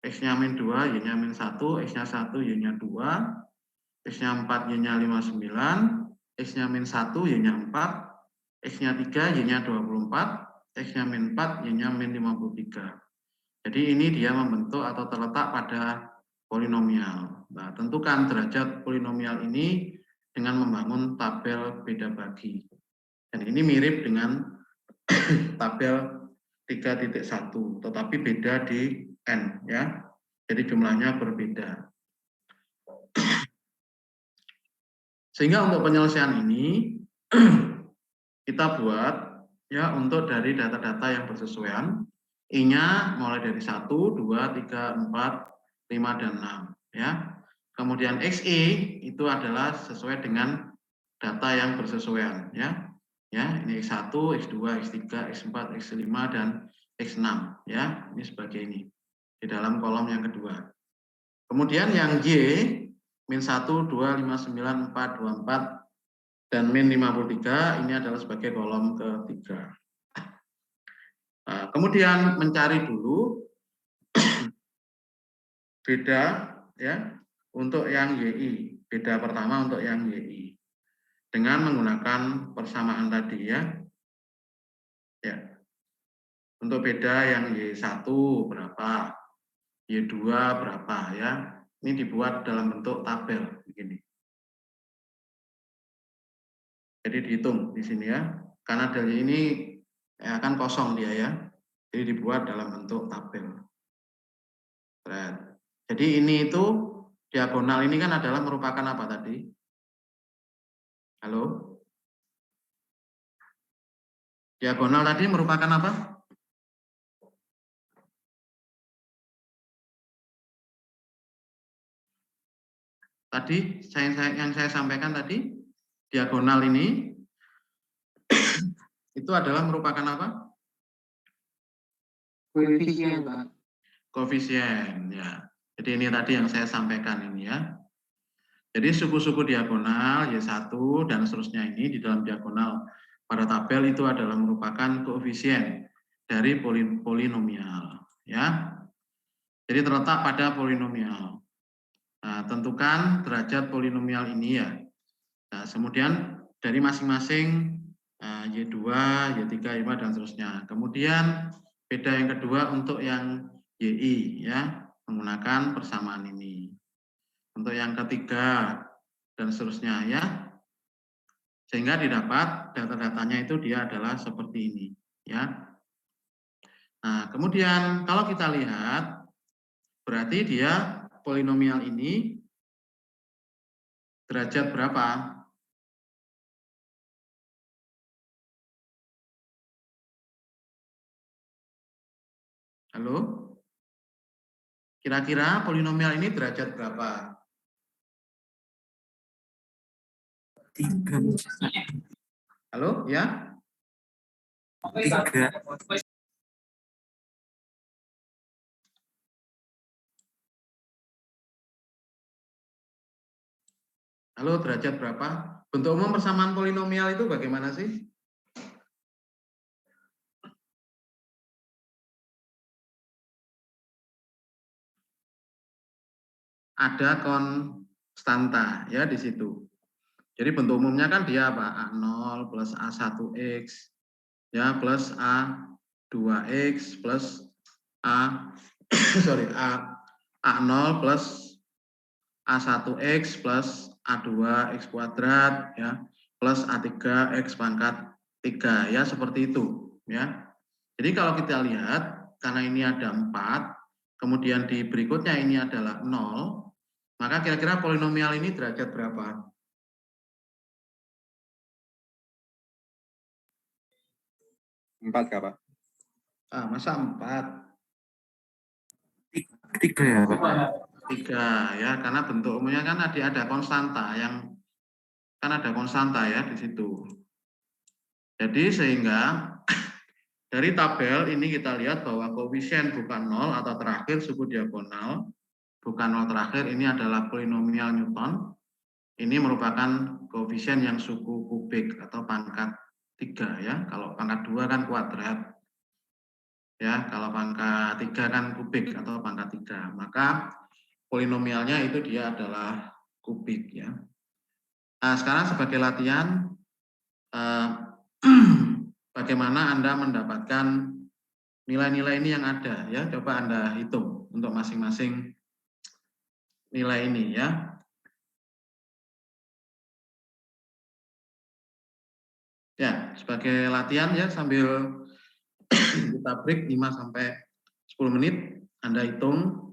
X-nya min 2, Y-nya min 1, X-nya 1, Y-nya 2, X-nya 4, Y-nya 59, X-nya min 1, Y-nya 4, X-nya 3, Y-nya 24, X-nya min 4, Y-nya min 53. Jadi ini dia membentuk atau terletak pada polinomial. Nah, tentukan derajat polinomial ini dengan membangun tabel beda bagi. Dan ini mirip dengan tabel 3.1, tetapi beda di N ya. Jadi jumlahnya berbeda. Sehingga untuk penyelesaian ini kita buat ya untuk dari data-data yang bersesuaian. I-nya mulai dari 1, 2, 3, 4, 5, dan 6 ya. Kemudian XI itu adalah sesuai dengan data yang bersesuaian ya. Ya, ini X1, X2, X3, X4, X5 dan X6 ya. Ini sebagai ini di dalam kolom yang kedua. Kemudian yang Y min 1, 2, 5, 9, 4, 24 dan min 53 ini adalah sebagai kolom ketiga. Nah, kemudian mencari dulu beda ya untuk yang YI, beda pertama untuk yang YI dengan menggunakan persamaan tadi ya. Ya. Untuk beda yang Y1 berapa, Y2 berapa ya. Ini dibuat dalam bentuk tabel begini. Jadi dihitung di sini ya. Karena dari ini akan kosong dia ya. Jadi dibuat dalam bentuk tabel. Jadi ini itu diagonal ini kan adalah merupakan apa tadi? Halo? Diagonal tadi merupakan apa? Tadi yang saya sampaikan tadi, diagonal ini itu adalah merupakan apa? Koefisien, Pak. Koefisien, ya. Jadi ini tadi yang saya sampaikan ini ya. Jadi suku-suku diagonal Y1 dan seterusnya ini di dalam diagonal pada tabel itu adalah merupakan koefisien dari polinomial, ya. Jadi terletak pada polinomial. Nah, tentukan derajat polinomial ini ya. Nah, kemudian dari masing-masing Y2, Y3, Y4 dan seterusnya. Kemudian beda yang kedua untuk yang YI ya, menggunakan persamaan ini. Untuk yang ketiga dan seterusnya ya. Sehingga didapat data-datanya itu dia adalah seperti ini ya. Nah, kemudian kalau kita lihat berarti dia polinomial ini derajat berapa? Halo? Kira-kira polinomial ini derajat berapa? 3. Halo, ya? 3. Halo, derajat berapa? Bentuk umum persamaan polinomial itu bagaimana sih? Ada konstanta ya di situ. Jadi bentuk umumnya kan dia apa? A0 plus A1X ya plus A2X plus A sorry A0 plus A1X plus A2X kuadrat ya plus A3X pangkat 3 ya seperti itu ya. Jadi kalau kita lihat karena ini ada 4, kemudian di berikutnya ini adalah 0, maka kira-kira polinomial ini derajat berapa? 4 Kak, Pak. Masa 4? 3 ya Pak? 3 ya, karena bentuk umumnya kan ada konstanta yang kan ada konstanta ya di situ. Jadi sehingga dari tabel ini kita lihat bahwa koefisien bukan 0 atau terakhir suku diagonal bukan 0 terakhir ini adalah polinomial Newton. Ini merupakan koefisien yang suku kubik atau pangkat 3 ya. Kalau pangkat 2 kan kuadrat. Ya, kalau pangkat 3 kan kubik atau pangkat 3. Maka polinomialnya itu dia adalah kubik ya. Nah, sekarang sebagai latihan bagaimana Anda mendapatkan nilai-nilai ini yang ada ya. Coba Anda hitung untuk masing-masing nilai ini ya. Ya, sebagai latihan ya sambil kita break 5 sampai 10 menit, Anda hitung.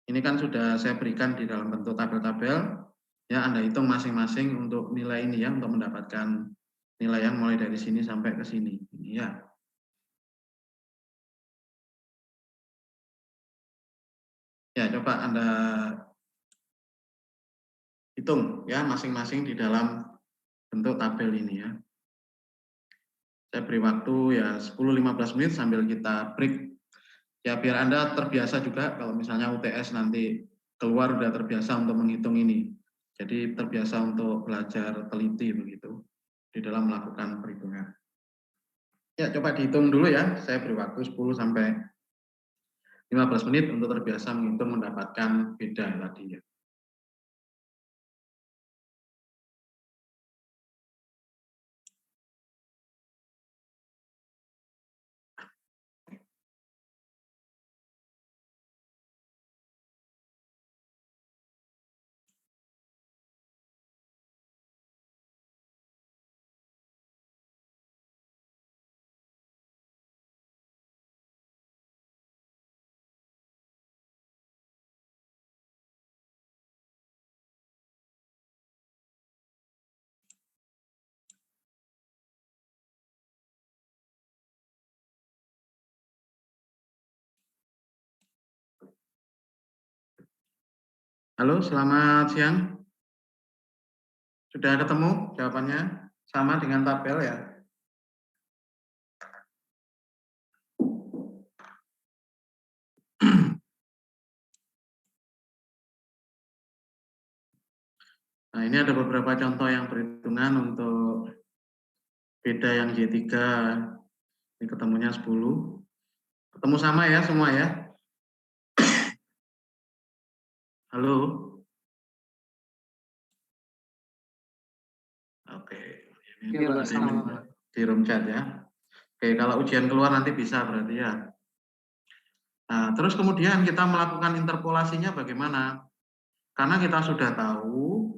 Ini kan sudah saya berikan di dalam bentuk tabel-tabel. Ya, Anda hitung masing-masing untuk nilai ini ya, untuk mendapatkan nilai yang mulai dari sini sampai ke sini. Ini ya. Ya, coba Anda hitung ya masing-masing di dalam bentuk tabel ini ya. Saya beri waktu ya 10-15 menit sambil kita break. Ya biar Anda terbiasa juga kalau misalnya UTS nanti keluar udah terbiasa untuk menghitung ini. Jadi terbiasa untuk belajar teliti begitu di dalam melakukan perhitungan. Ya coba dihitung dulu ya. Saya beri waktu 10 sampai 15 menit untuk terbiasa menghitung mendapatkan beda tadi ya. Halo, selamat siang. Sudah ketemu jawabannya? Sama dengan tabel ya? Nah, ini ada beberapa contoh yang perhitungan untuk beda yang Y3. Ini ketemunya 10. Ketemu sama ya semua ya? Halo? Oke. Ini di room chat ya. Oke, kalau ujian keluar nanti bisa berarti ya. Nah, terus kemudian kita melakukan interpolasinya bagaimana? Karena kita sudah tahu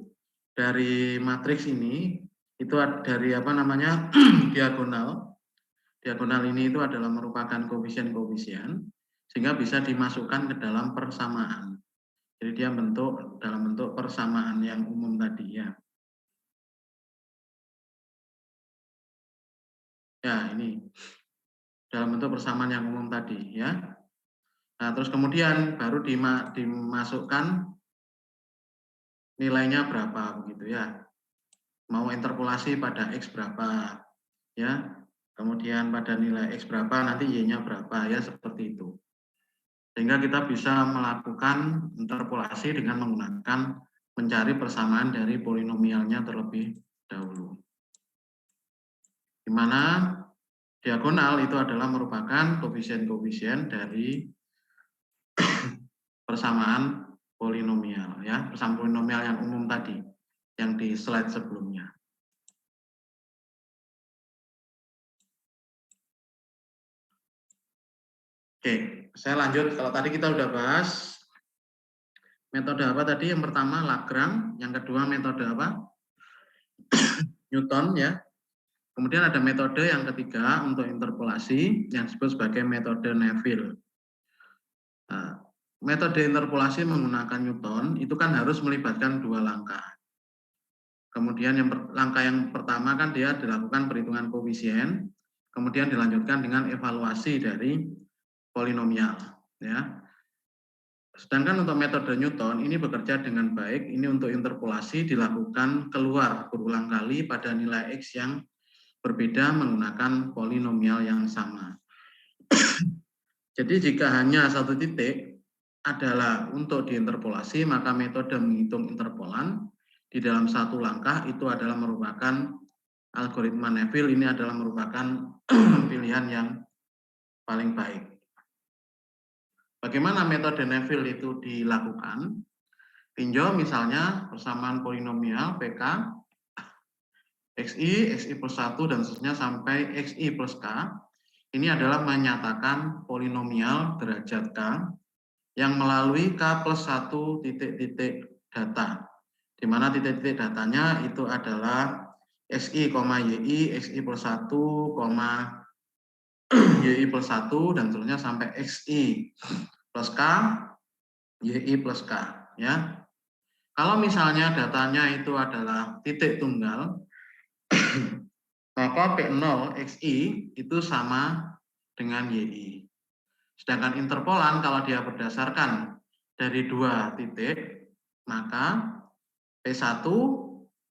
dari matriks ini itu dari apa namanya diagonal. Diagonal ini itu adalah merupakan koefisien-koefisien sehingga bisa dimasukkan ke dalam persamaan. Jadi dia dalam bentuk persamaan yang umum tadi ya. Ya, ini dalam bentuk persamaan yang umum tadi ya. Nah, terus kemudian baru dimasukkan nilainya berapa begitu ya. Mau interpolasi pada X berapa ya. Kemudian pada nilai X berapa nanti Y-nya berapa ya seperti itu. Sehingga kita bisa melakukan interpolasi dengan menggunakan mencari persamaan dari polinomialnya terlebih dahulu. Di mana diagonal itu adalah merupakan koefisien-koefisien dari persamaan polinomial, ya, persamaan polinomial yang umum tadi, yang di slide sebelumnya. Oke, saya lanjut. Kalau tadi kita udah bahas metode apa tadi? Yang pertama Lagrange, yang kedua metode apa? Newton, ya. Kemudian ada metode yang ketiga untuk interpolasi yang disebut sebagai metode Neville. Nah, metode interpolasi menggunakan Newton itu kan harus melibatkan dua langkah. Kemudian langkah yang pertama kan dia dilakukan perhitungan koefisien, kemudian dilanjutkan dengan evaluasi dari polinomial, ya. Sedangkan untuk metode Newton ini bekerja dengan baik, ini untuk interpolasi dilakukan keluar berulang kali pada nilai X yang berbeda menggunakan polinomial yang sama. Jadi jika hanya satu titik adalah untuk diinterpolasi, maka metode menghitung interpolan di dalam satu langkah itu adalah merupakan algoritma Neville, ini adalah merupakan pilihan yang paling baik. Bagaimana metode Neville itu dilakukan? Tinjau misalnya persamaan polinomial PK, XI, XI plus 1, dan seterusnya sampai XI plus K. Ini adalah menyatakan polinomial derajat K yang melalui K plus 1 titik-titik data. Di mana titik-titik datanya itu adalah XI, YI, XI plus 1, YI plus 1, dan seterusnya sampai XI plus K, YI plus K, ya. Kalau misalnya datanya itu adalah titik tunggal, maka P0 XI itu sama dengan YI. Sedangkan interpolan kalau dia berdasarkan dari dua titik, maka P1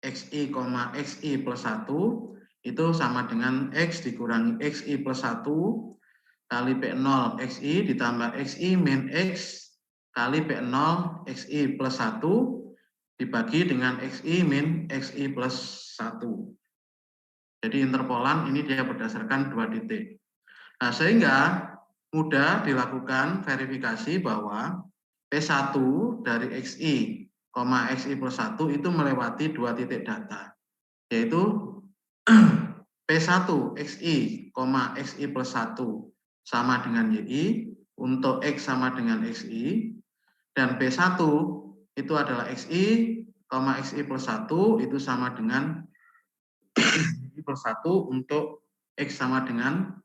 XI, XI plus 1 itu sama dengan X dikurangi XI plus 1 kali P0 XI ditambah XI min X kali P0 XI plus 1 dibagi dengan XI min XI plus 1. Jadi interpolan ini dia berdasarkan dua titik. Nah, sehingga mudah dilakukan verifikasi bahwa P1 dari XI, XI plus 1 itu melewati dua titik data, yaitu P1 XI, XI plus 1 sama dengan YI, untuk X sama dengan XI, dan P1 itu adalah XI, XI plus 1 itu sama dengan XI plus 1 untuk X sama dengan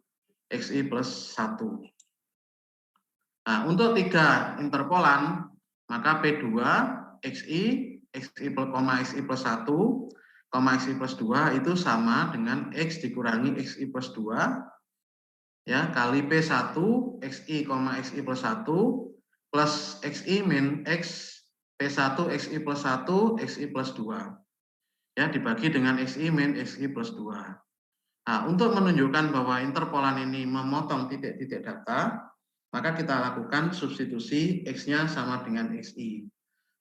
XI plus 1. Nah, untuk tiga interpolan, maka P2 XI, XI plus 1, XI plus 2 itu sama dengan X dikurangi XI plus 2, ya, kali P1 XI, XI plus 1 plus XI min X P1 XI plus 1 XI plus 2, ya, dibagi dengan XI min XI plus 2. Nah, untuk menunjukkan bahwa interpolan ini memotong titik-titik data, maka kita lakukan substitusi X-nya sama dengan XI.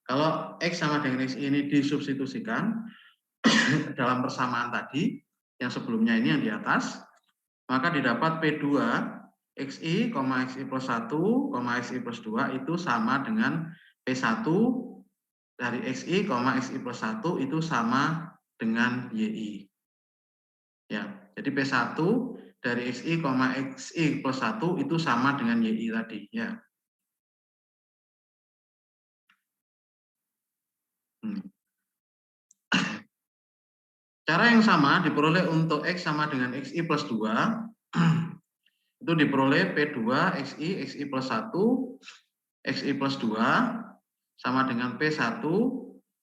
Kalau X sama dengan XI ini disubstitusikan dalam persamaan tadi, yang sebelumnya ini yang di atas, maka didapat P2 XI, XI plus 1, XI plus 2 itu sama dengan P1 dari XI, XI plus 1 itu sama dengan YI. Ya, jadi P1 dari XI, XI plus 1 itu sama dengan YI tadi, ya. Cara yang sama diperoleh untuk X sama dengan XI plus 2, itu diperoleh P2 XI, XI plus 1, XI plus 2, sama dengan P1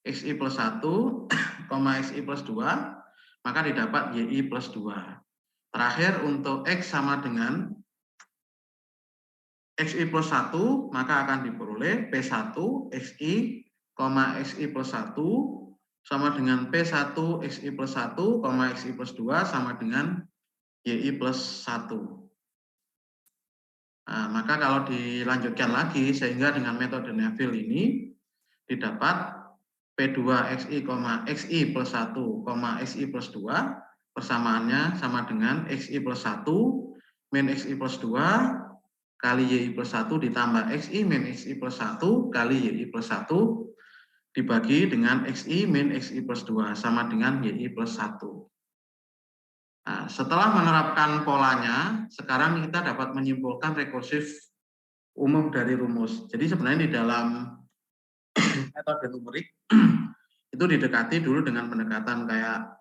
XI plus 1, XI plus 2, maka didapat YI plus 2. Terakhir untuk X sama dengan XI plus 1, maka akan diperoleh P1 XI, XI plus 1, sama dengan P1 XI plus 1, XI plus 2, sama dengan YI plus 1. Nah, maka kalau dilanjutkan lagi, sehingga dengan metode Neville ini didapat P2 XI, XI plus 1, XI plus 2, persamaannya sama dengan XI plus 1 min XI plus 2 kali YI plus 1 ditambah XI min XI plus 1 kali YI plus 1 dibagi dengan XI min XI plus 2 sama dengan YI plus 1. Nah, setelah menerapkan polanya, sekarang kita dapat menyimpulkan rekursif umum dari rumus. Jadi sebenarnya di dalam metode numerik itu didekati dulu dengan pendekatan kayak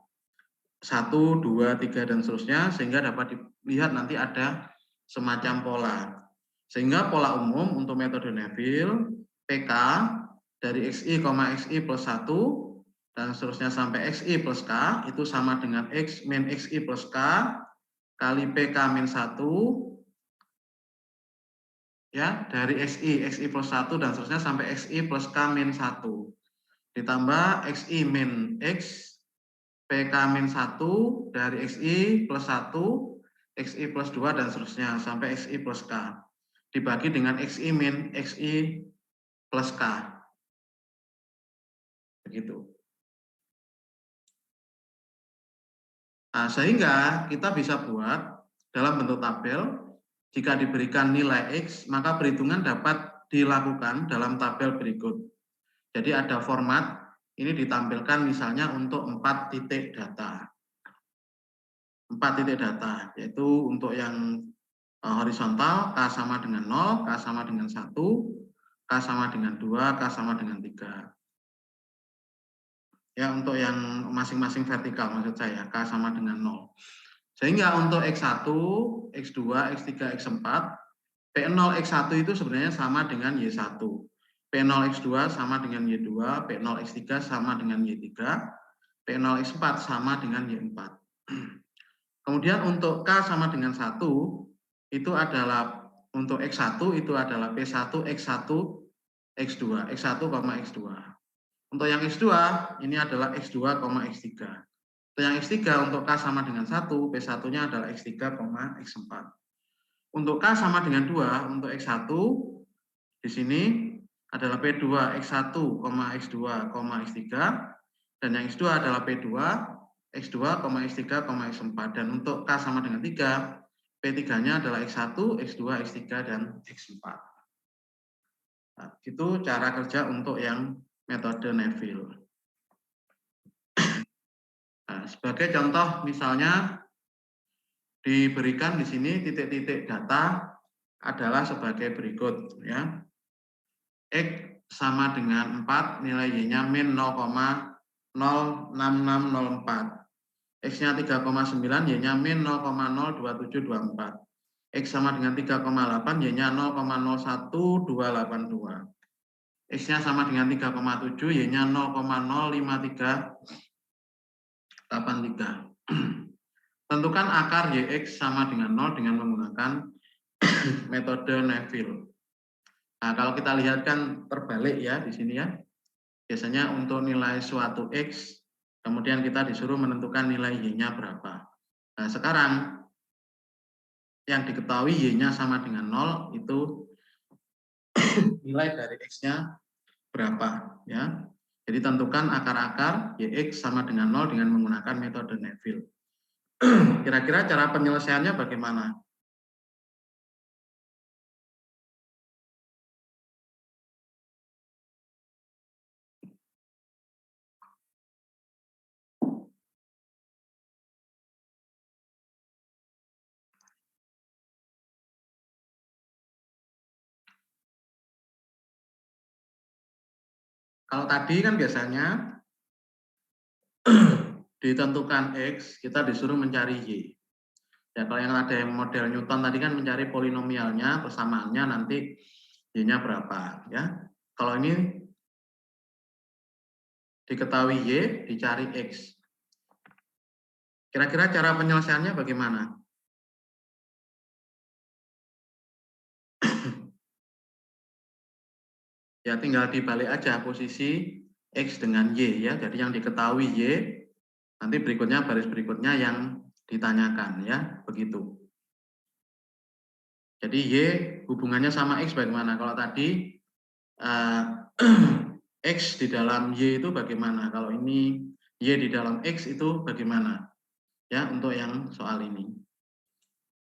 1, 2, 3, dan seterusnya, sehingga dapat dilihat nanti ada semacam pola. Sehingga pola umum untuk metode Neville, PK dari XI, XI plus 1, dan seterusnya sampai XI plus K, itu sama dengan X min XI plus K, kali PK min 1, ya, dari XI plus 1, dan seterusnya sampai XI plus K min 1. Ditambah XI min X, PK min 1 dari XI plus 1, XI plus 2, dan seterusnya sampai XI plus K. Dibagi dengan XI min XI plus K. Begitu. Nah, sehingga kita bisa buat dalam bentuk tabel, jika diberikan nilai X, maka perhitungan dapat dilakukan dalam tabel berikut. Jadi ada format, ini ditampilkan misalnya untuk 4 titik data. 4 titik data, yaitu untuk yang horizontal, K sama dengan 0, K sama dengan 1, K sama dengan 2, K sama dengan 3. Ya, untuk yang masing-masing vertikal maksud saya, K sama dengan 0. Sehingga untuk X1, X2, X3, X4, P0 X1 itu sebenarnya sama dengan Y1. P0 X2 sama dengan Y2, P0 X3 sama dengan Y3, P0 X4 sama dengan Y4. Kemudian untuk K sama dengan 1, itu adalah untuk X1 itu adalah P1, X1, X2, X1, X2. Untuk yang X2 ini adalah X2, X3. Untuk yang X3 untuk K sama dengan 1, P1-nya adalah X3, X4. Untuk K sama dengan 2, untuk X1 di sini adalah P2, X1, X2, X3, dan yang X2 adalah P2, X2, X3, X4. Dan untuk K sama dengan 3, P3-nya adalah X1, X2, X3, dan X4. Nah, itu cara kerja untuk yang metode Neville. Nah, sebagai contoh misalnya diberikan di sini titik-titik data adalah sebagai berikut, ya. X sama dengan 4, nilai Y-nya min 0,06604. X-nya 3,9, Y-nya min 0,02724. X sama dengan 3,8, Y-nya 0,01282. X-nya sama dengan 3,7, Y-nya 0,05383. Tentukan akar YX sama dengan 0 dengan menggunakan metode Neville. Nah, kalau kita lihat kan terbalik ya di sini ya. Biasanya untuk nilai suatu X, kemudian kita disuruh menentukan nilai Y-nya berapa. Nah, sekarang yang diketahui Y-nya sama dengan 0 itu nilai dari X-nya berapa ya. Jadi tentukan akar-akar YX sama dengan 0 dengan menggunakan metode Neville. Kira-kira cara penyelesaiannya bagaimana? Kalau tadi kan biasanya ditentukan X, kita disuruh mencari Y. Ya, kalau yang ada yang model Newton tadi kan mencari polinomialnya, persamaannya nanti Y-nya berapa. Ya. Kalau ini diketahui Y, dicari X. Kira-kira cara penyelesaiannya bagaimana? Ya tinggal dibalik aja posisi X dengan Y ya. Jadi yang diketahui Y, nanti berikutnya baris berikutnya yang ditanyakan ya, begitu. Jadi Y hubungannya sama X bagaimana? Kalau tadi X di dalam Y itu bagaimana? Kalau ini Y di dalam X itu bagaimana? Ya, untuk yang soal ini.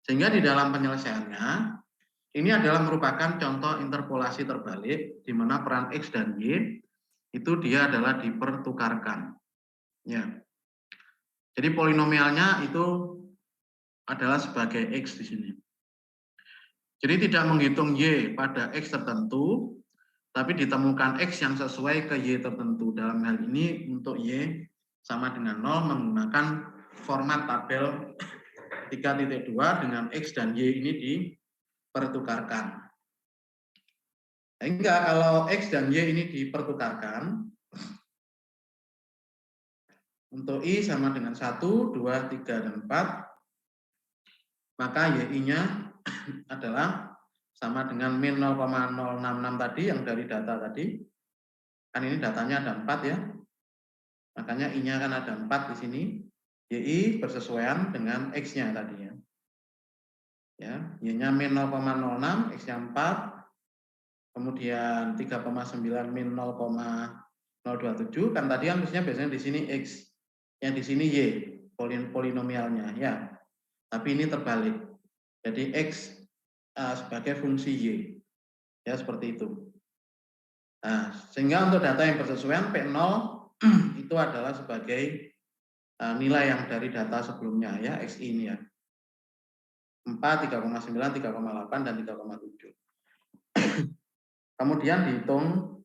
Sehingga di dalam penyelesaiannya, ini adalah merupakan contoh interpolasi terbalik, di mana peran X dan Y itu dia adalah dipertukarkan. Ya. Jadi polinomialnya itu adalah sebagai X di sini. Jadi tidak menghitung Y pada X tertentu, tapi ditemukan X yang sesuai ke Y tertentu. Dalam hal ini untuk Y sama dengan 0 menggunakan format tabel 3.2 dengan X dan Y ini dipertukarkan. Sehingga kalau X dan Y ini dipertukarkan, untuk I sama dengan 1, 2, 3, dan 4, maka YI-nya adalah sama dengan min 0,066 tadi yang dari data tadi. Kan ini datanya ada 4 ya. Makanya I-nya kan ada 4 di sini. YI bersesuaian dengan X-nya tadi ya. Ya, Y-nya min 0,06, X-nya 4. Kemudian 3,9 min 0,027 kan tadi kan mestinya biasanya di sini X. Yang di sini Y polinomialnya ya. Tapi ini terbalik. Jadi X sebagai fungsi Y. Ya, seperti itu. Nah, sehingga untuk data yang bersesuaian P0 itu adalah sebagai nilai yang dari data sebelumnya ya, XI ini ya. 4, 3,9, 3,8, dan 3,7. Kemudian dihitung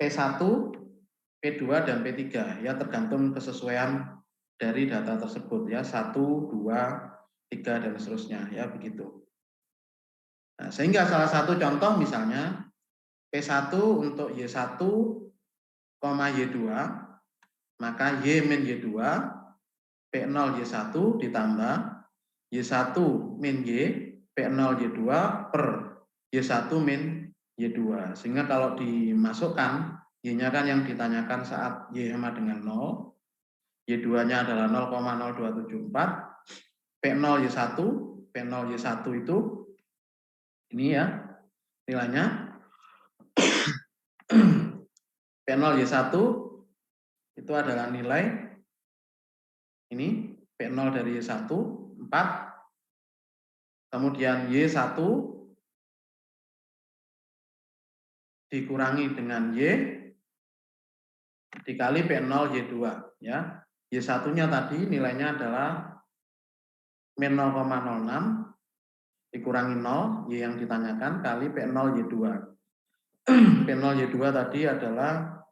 P1, P2, dan P3 ya, tergantung kesesuaian dari data tersebut ya, 1, 2, 3, dan seterusnya ya, begitu. Nah, sehingga salah satu contoh misalnya P1 untuk Y1, Y2, maka Y min Y2, P0 Y1 ditambah Y1 min Y, P0 Y2 per Y1 min Y2. Sehingga kalau dimasukkan, Y-nya kan yang ditanyakan saat Y sama dengan 0, Y2-nya adalah 0,0274, P0 Y1, P0 Y1 itu, ini ya, nilainya, P0 Y1 itu adalah nilai, ini, P0 dari Y1, 4, kemudian Y1 dikurangi dengan Y dikali P0 Y2 ya. Y1-nya tadi nilainya adalah min 0,06 dikurangi 0 Y yang ditanyakan kali P0 Y2. P0 Y2 tadi adalah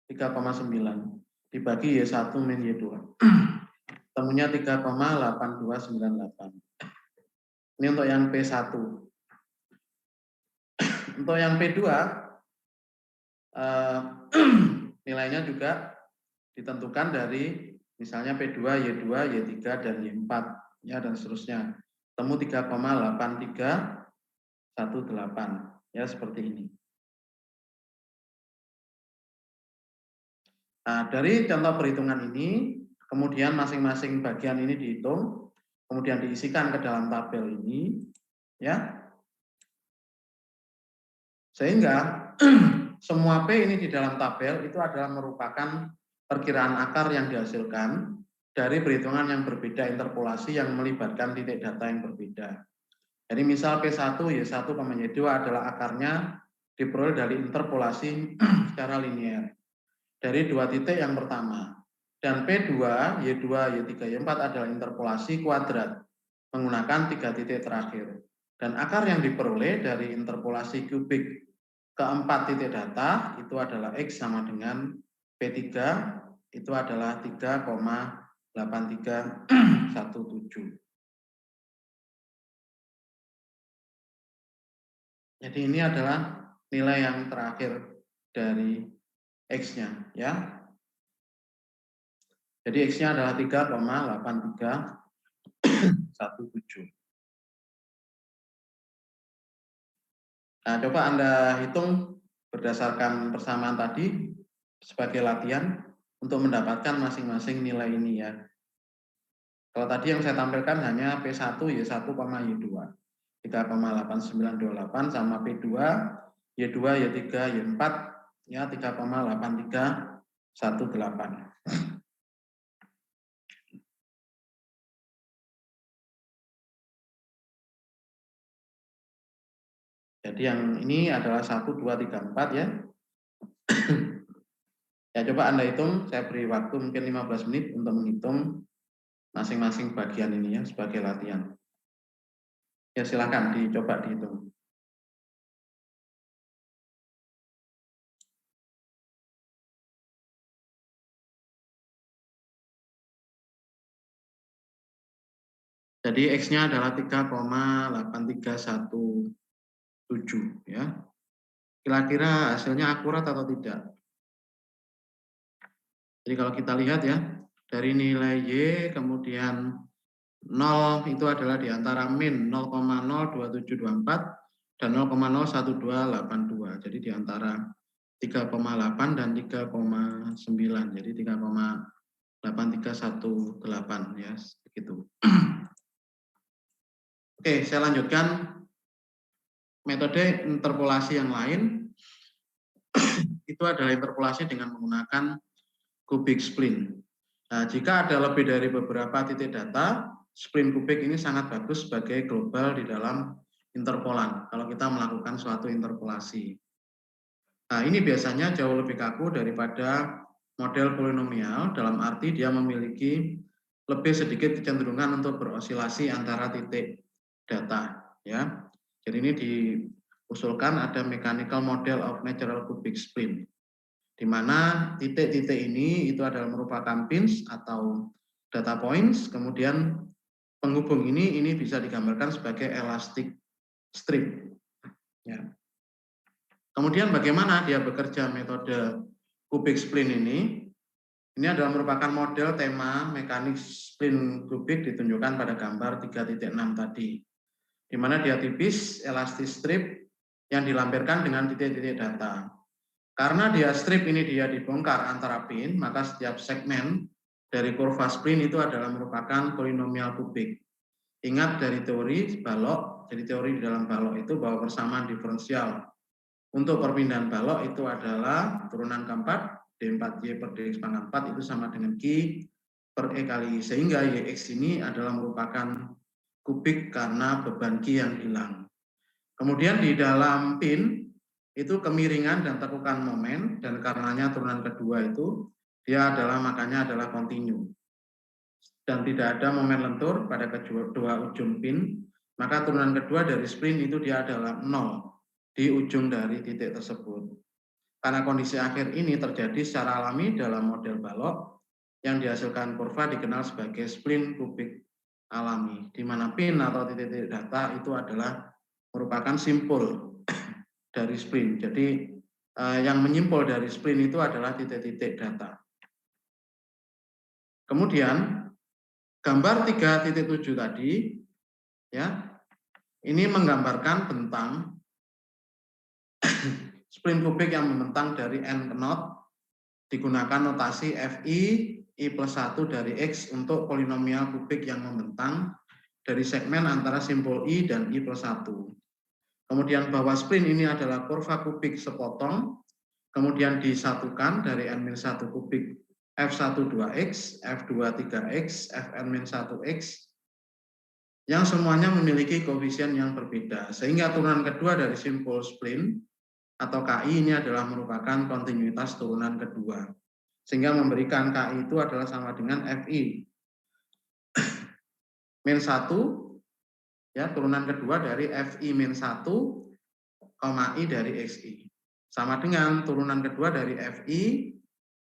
3,9 dibagi Y1 min Y2. Temunya 3,8298. Ini untuk yang P1. Untuk yang P2 nilainya juga ditentukan dari misalnya P2, Y2, Y3, dan Y4 ya, dan seterusnya. Temu 3,8318 ya, seperti ini. Nah, dari contoh perhitungan ini kemudian masing-masing bagian ini dihitung, kemudian diisikan ke dalam tabel ini ya. Sehingga semua P ini di dalam tabel itu adalah merupakan perkiraan akar yang dihasilkan dari perhitungan yang berbeda interpolasi yang melibatkan titik data yang berbeda. Jadi misal P1, Y1, Y2 adalah akarnya diperoleh dari interpolasi secara linear dari dua titik yang pertama. Dan P2, Y2, Y3, Y4 adalah interpolasi kuadrat menggunakan 3 titik terakhir. Dan akar yang diperoleh dari interpolasi kubik keempat titik data itu adalah X sama dengan P3 itu adalah 3,8317. Jadi ini adalah nilai yang terakhir dari X-nya ya. Jadi X-nya adalah 3,8317. Nah, coba Anda hitung berdasarkan persamaan tadi sebagai latihan untuk mendapatkan masing-masing nilai ini ya. Kalau tadi yang saya tampilkan hanya P1, Y1, Y2. 3,8928 sama P2, Y2, Y3, Y4 ya 3,8318. Jadi yang ini adalah 1, 2, 3, 4 ya. Ya coba Anda hitung, saya beri waktu mungkin 15 menit untuk menghitung masing-masing bagian ini ya sebagai latihan. Ya silakan dicoba dihitung. Jadi X-nya adalah 3,8317 ya. Kira-kira hasilnya akurat atau tidak? Jadi kalau kita lihat ya, dari nilai Y kemudian 0 itu adalah di antara min 0,02724 dan 0,01282. Jadi di antara 3,8 dan 3,9. Jadi 3,8318 ya, begitu. Oke, saya lanjutkan metode interpolasi yang lain. Itu adalah interpolasi dengan menggunakan kubik spline. Nah, jika ada lebih dari beberapa titik data, spline kubik ini sangat bagus sebagai global di dalam interpolan kalau kita melakukan suatu interpolasi. Nah, ini biasanya jauh lebih kaku daripada model polinomial, dalam arti dia memiliki lebih sedikit kecenderungan untuk berosilasi antara titik data ya. Jadi ini diusulkan ada mechanical model of natural cubic spline, di mana titik-titik ini itu adalah merupakan pins atau data points, kemudian penghubung ini bisa digambarkan sebagai elastic strip ya. Kemudian bagaimana dia bekerja metode cubic spline ini? Ini adalah merupakan model tema mekanik spline kubik ditunjukkan pada gambar 3.6 tadi, di mana dia tipis, elastic strip yang dilampirkan dengan titik-titik data. Karena dia strip ini dia dibongkar antara pin, maka setiap segmen dari kurva spline itu adalah merupakan polinomial kubik. Ingat dari teori balok, jadi teori di dalam balok itu bahwa persamaan diferensial untuk perpindahan balok itu adalah turunan keempat, D4Y per DX pangkat 4 itu sama dengan Q per E kali I, sehingga YX ini adalah merupakan kubik karena beban Q yang hilang. Kemudian di dalam pin itu kemiringan dan tekukan momen, dan karenanya turunan kedua itu dia makanya adalah kontinu dan tidak ada momen lentur pada kedua ujung pin, maka turunan kedua dari spline itu dia adalah 0 di ujung dari titik tersebut. Karena kondisi akhir ini terjadi secara alami dalam model balok, yang dihasilkan kurva dikenal sebagai spline kubik alami, di mana pin atau titik-titik data itu adalah merupakan simpul dari spline. Jadi yang menyimpul dari spline itu adalah titik-titik data. Kemudian gambar 3.7 tadi ya, ini menggambarkan bentang spline kubik yang membentang dari n ke 0, digunakan notasi Fi I plus 1 dari X untuk polinomial kubik yang membentang dari segmen antara simpul I dan I plus 1. Kemudian bahwa spline ini adalah kurva kubik sepotong, kemudian disatukan dari n-1 kubik F1 2X, F2 3X, Fn-1X, yang semuanya memiliki koefisien yang berbeda, sehingga turunan kedua dari simpul spline atau KI ini adalah merupakan kontinuitas turunan kedua, sehingga memberikan KI itu adalah sama dengan Fi min 1 ya, turunan kedua dari Fi min 1, I dari Xi, sama dengan turunan kedua dari Fi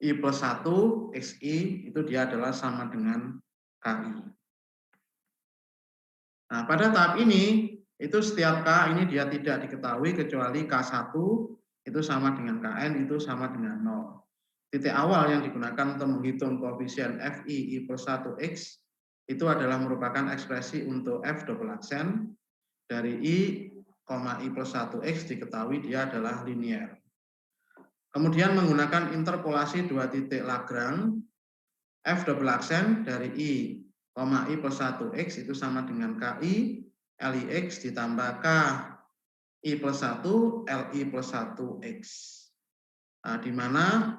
I plus 1 Xi, itu dia adalah sama dengan KI. Nah, pada tahap ini itu setiap K ini dia tidak diketahui kecuali K1 itu sama dengan Kn itu sama dengan 0. Titik awal yang digunakan untuk menghitung koefisien Fi I plus 1X itu adalah merupakan ekspresi untuk F double aksen dari I plus 1X, diketahui dia adalah linier. Kemudian menggunakan interpolasi dua titik Lagrange, F double aksen dari I plus 1X itu sama dengan KI LIX ditambah K I plus 1 LI plus 1X. di mana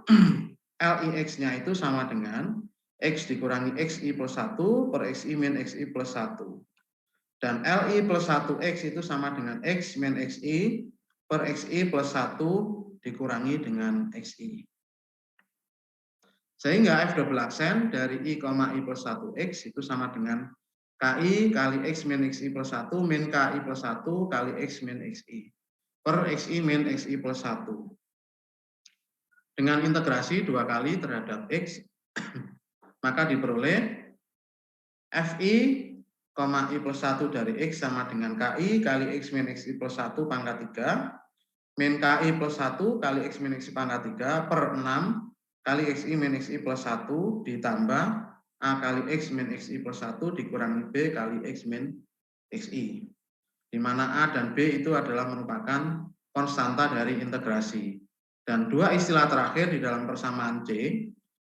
LIX-nya itu sama dengan X dikurangi XI plus 1 per XI min XI plus 1. Dan LI plus 1X itu sama dengan X min XI per XI plus 1 dikurangi dengan XI. Sehingga F double aksen dari I, I plus 1X itu sama dengan KI kali X min XI plus 1 min KI plus 1 kali X min XI per XI min XI plus 1. Dengan integrasi 2 kali terhadap X, maka diperoleh FI, I plus 1 dari X sama dengan KI kali X min XI plus 1 pangkat 3 min KI plus 1 kali X min XI pangkat 3 per 6 kali XI min XI plus 1 ditambah A kali X min XI plus 1 dikurangi B kali X min XI. Di mana A dan B itu adalah merupakan konstanta dari integrasi. Dan dua istilah terakhir di dalam persamaan C,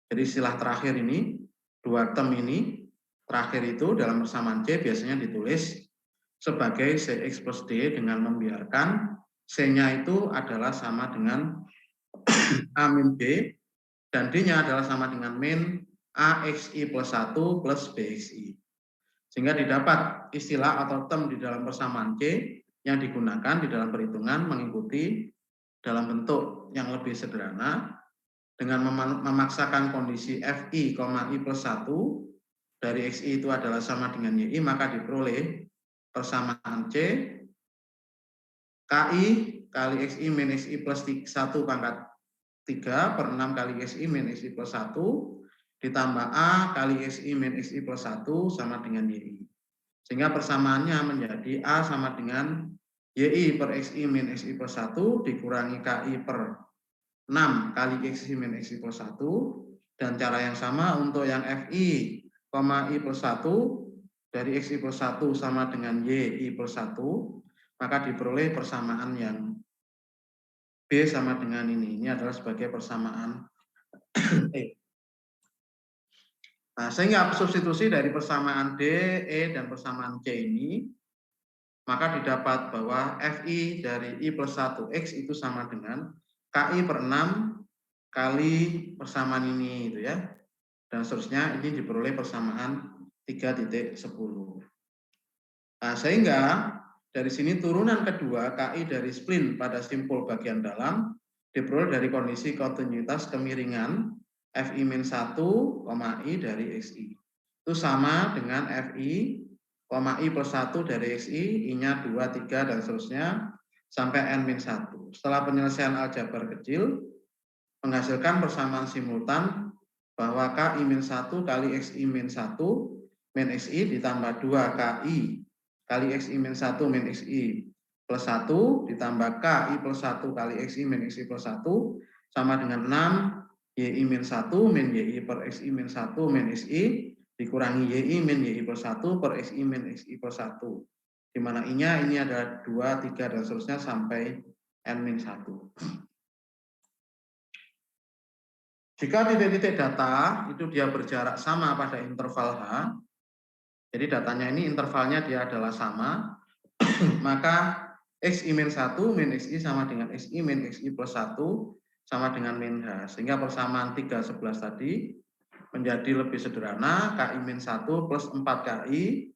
jadi istilah terakhir ini, dua term ini, terakhir itu dalam persamaan C biasanya ditulis sebagai CX plus D dengan membiarkan C-nya itu adalah sama dengan A min B dan D-nya adalah sama dengan min AXI plus 1 plus BXI. Sehingga didapat istilah atau term di dalam persamaan C yang digunakan di dalam perhitungan mengikuti dalam bentuk yang lebih sederhana dengan memaksakan kondisi FI, I plus 1 dari XI itu adalah sama dengan YI, maka diperoleh persamaan C KI kali XI min XI plus 1 pangkat 3 per 6 kali XI min XI plus 1 ditambah A kali XI min XI plus 1 sama dengan YI. Sehingga persamaannya menjadi A sama dengan YI per XI min XI plus 1 dikurangi KI per 6 kali XI min XI plus 1. Dan cara yang sama untuk yang FI, I plus 1 dari XI plus 1 sama dengan YI plus 1, maka diperoleh persamaan yang B sama dengan ini. Ini adalah sebagai persamaan E. Nah, sehingga substitusi dari persamaan D, E, dan persamaan C ini, maka didapat bahwa FI dari I plus 1X itu sama dengan KI per 6 kali persamaan ini, gitu ya. Dan seterusnya ini diperoleh persamaan 3.10. Nah, sehingga dari sini turunan kedua KI dari splin pada simpul bagian dalam diperoleh dari kondisi kontinuitas kemiringan FI-1, I dari XI. Itu sama dengan FI, I plus 1 dari XI, I-nya 2, 3, dan seterusnya, sampai N-1. Setelah penyelesaian aljabar kecil, menghasilkan persamaan simultan bahwa KI-1 kali XI-1 min XI ditambah 2 KI kali XI-1 min XI plus 1 ditambah KI plus 1 kali XI min XI plus 1 sama dengan 6 YI-1 min YI per XI-1 min XI dikurangi YI min YI plus 1 per XI min XI plus 1. Di mana I-nya ini ada 2, 3, dan seterusnya sampai N-1. Jika titik-titik data itu dia berjarak sama pada interval H, jadi datanya ini intervalnya dia adalah sama, maka XI-1 min XI sama dengan XI min XI plus 1 sama dengan min H. Sehingga persamaan 3, 11 tadi menjadi lebih sederhana, KI-1 plus 4KI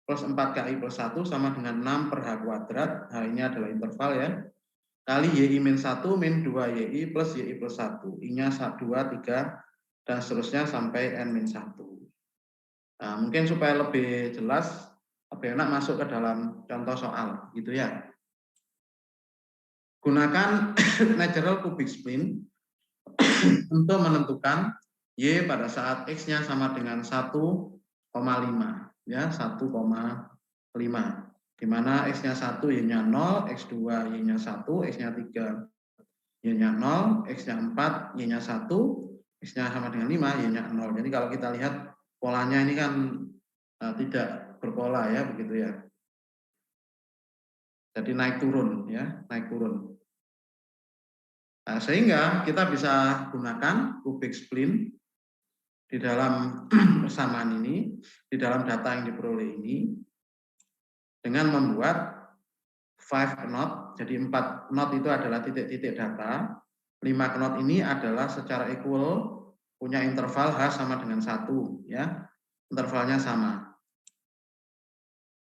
plus 4KI plus 1 sama dengan 6 per H kuadrat, H ini adalah interval ya, kali YI-1 min 2YI plus YI plus 1, I-nya 2, 3, dan seterusnya sampai N-1. Nah, mungkin supaya lebih jelas, lebih enak masuk ke dalam contoh soal, gitu ya. Gunakan natural cubic splint untuk menentukan Y pada saat X-nya sama dengan 1,5, ya, 1,5. Di mana X-nya 1, Y-nya 0, X2, Y-nya 1, X-nya 3, Y-nya 0, X-nya 4, Y-nya 1, X-nya sama dengan 5, Y-nya 0. Jadi kalau kita lihat polanya ini kan tidak berpola ya, begitu ya. Jadi naik turun ya, naik turun. Nah, sehingga kita bisa gunakan cubic splint di dalam persamaan ini, di dalam data yang diperoleh ini, dengan membuat 5 knot. Jadi 4 knot itu adalah titik-titik data, 5 knot ini adalah secara equal punya interval H sama dengan 1 ya. Intervalnya sama.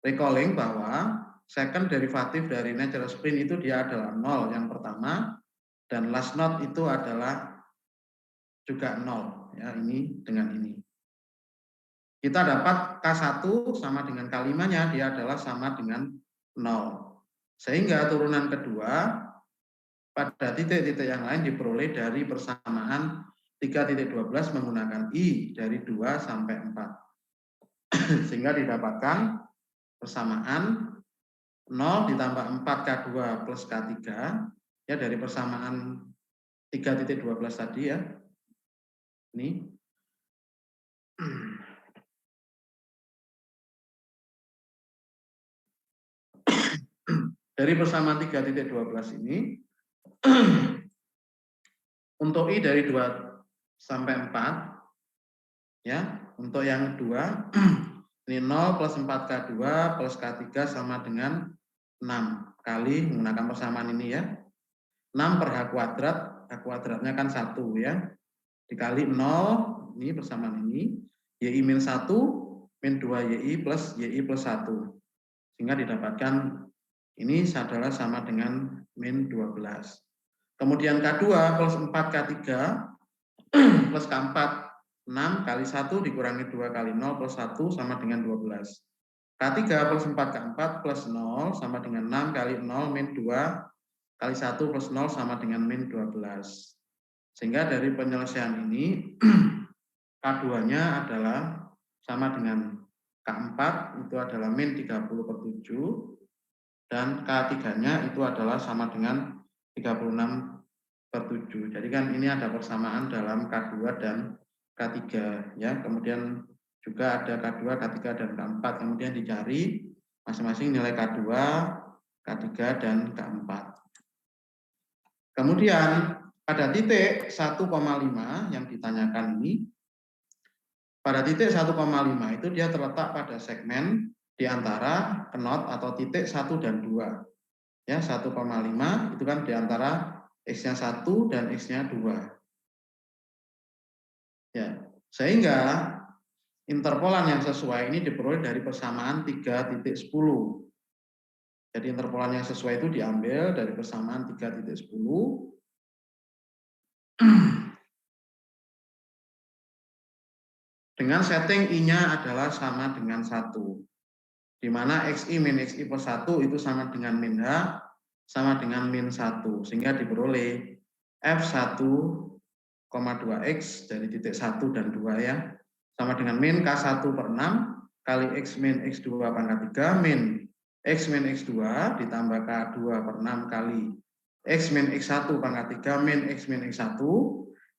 Recalling bahwa second derivative dari natural spin itu dia adalah 0 yang pertama, dan last knot itu adalah juga 0 ya, ini dengan ini. Kita dapat K1 sama dengan K5-nya, dia adalah sama dengan 0. Sehingga turunan kedua pada titik-titik yang lain diperoleh dari persamaan 3.12 menggunakan I dari 2 sampai 4. Sehingga didapatkan persamaan 0 ditambah 4K2 plus K3 ya, dari persamaan 3.12 tadi ya. Ini. Dari persamaan 3.12 ini untuk I dari 2 sampai 4 ya, untuk yang kedua ini 0 plus 4K2 plus K3 sama dengan 6 kali menggunakan persamaan ini ya. 6 per H kuadrat, H kuadratnya kan 1 ya. Dikali 0, ini persamaan ini, YI min 1, min 2 YI plus 1. Sehingga didapatkan ini adalah sama dengan min 12. Kemudian K2 plus 4K3 plus K4, 6 kali 1 dikurangi 2 kali 0 plus 1 sama dengan 12. K3 plus 4K4 plus 0 sama dengan 6 kali 0 min 2 kali 1 plus 0 sama dengan min 12. Sehingga dari penyelesaian ini K2-nya adalah sama dengan K4 itu adalah min 30/7 dan K3-nya itu adalah sama dengan 36/7. Jadi kan ini ada persamaan dalam K2 dan K3 ya. Kemudian juga ada K2, K3 dan K4. Kemudian dicari masing-masing nilai K2, K3 dan K4. Kemudian pada titik 1,5 yang ditanyakan ini, pada titik 1,5 itu dia terletak pada segmen di antara knot atau titik 1 dan 2. Ya, 1,5 itu kan di antara X-nya 1 dan X-nya 2. Ya, sehingga interpolan yang sesuai ini diperoleh dari persamaan 3.10. Jadi interpolan yang sesuai itu diambil dari persamaan 3.10 dengan setting I-nya adalah sama dengan 1. Di mana XI min XI plus 1 itu sama dengan min H, sama dengan min 1. Sehingga diperoleh F1,2X dari titik 1 dan 2 ya, sama dengan min K1/6 kali X min X2 pangkat 3 min X min X2 ditambah K2/6 kali X min X1 pangkat 3 min X min X1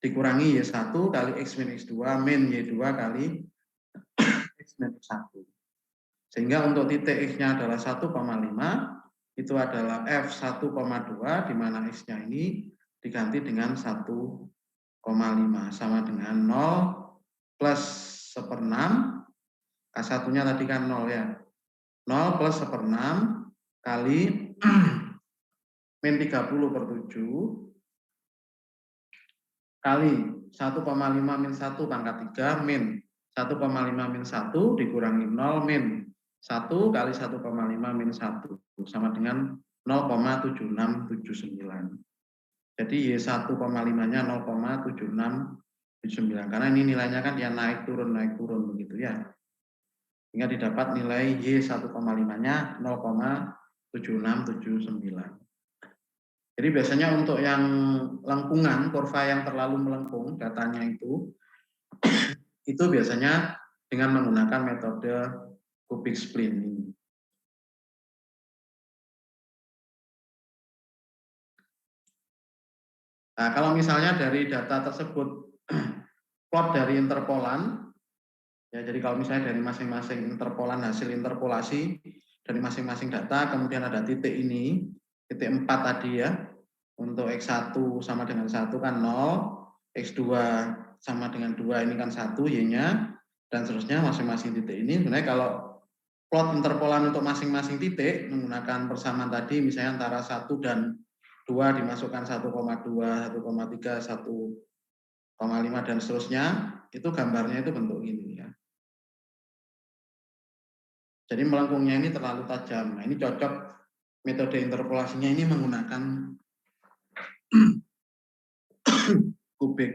dikurangi Y1 kali X min X2 min Y2 kali X min X1. Sehingga untuk titik X-nya adalah 1,5, itu adalah F1,2, di mana X-nya ini diganti dengan 1,5, sama dengan 0 plus 1/6, K1-nya tadi kan 0 ya, 0 plus 1/6 kali min 30/7 kali 1,5 min 1 pangkat 3 min 1,5 min 1 dikurangi 0 min 1 kali 1,5 min 1 sama dengan 0,7679. Jadi Y1,5-nya 0,7679 karena ini nilainya kan ya naik turun begitu ya. Sehingga didapat nilai Y1,5-nya 0,7679. Jadi biasanya untuk yang lengkungan, kurva yang terlalu melengkung datanya itu biasanya dengan menggunakan metode cubic splint ini. Nah, kalau misalnya dari data tersebut plot dari interpolan, ya jadi kalau misalnya dari masing-masing interpolan hasil interpolasi dari masing-masing data, kemudian ada titik ini, titik 4 tadi ya, untuk X1 sama dengan 1 kan 0, X2 sama dengan 2 ini kan 1 Y-nya, dan seterusnya masing-masing titik ini. Sebenarnya kalau plot interpolan untuk masing-masing titik menggunakan persamaan tadi misalnya antara 1 dan 2 dimasukkan 1,2, 1,3, 1,5 dan seterusnya, itu gambarnya itu bentuk ini ya. Jadi melengkungnya ini terlalu tajam. Nah, ini cocok metode interpolasinya ini menggunakan kubik.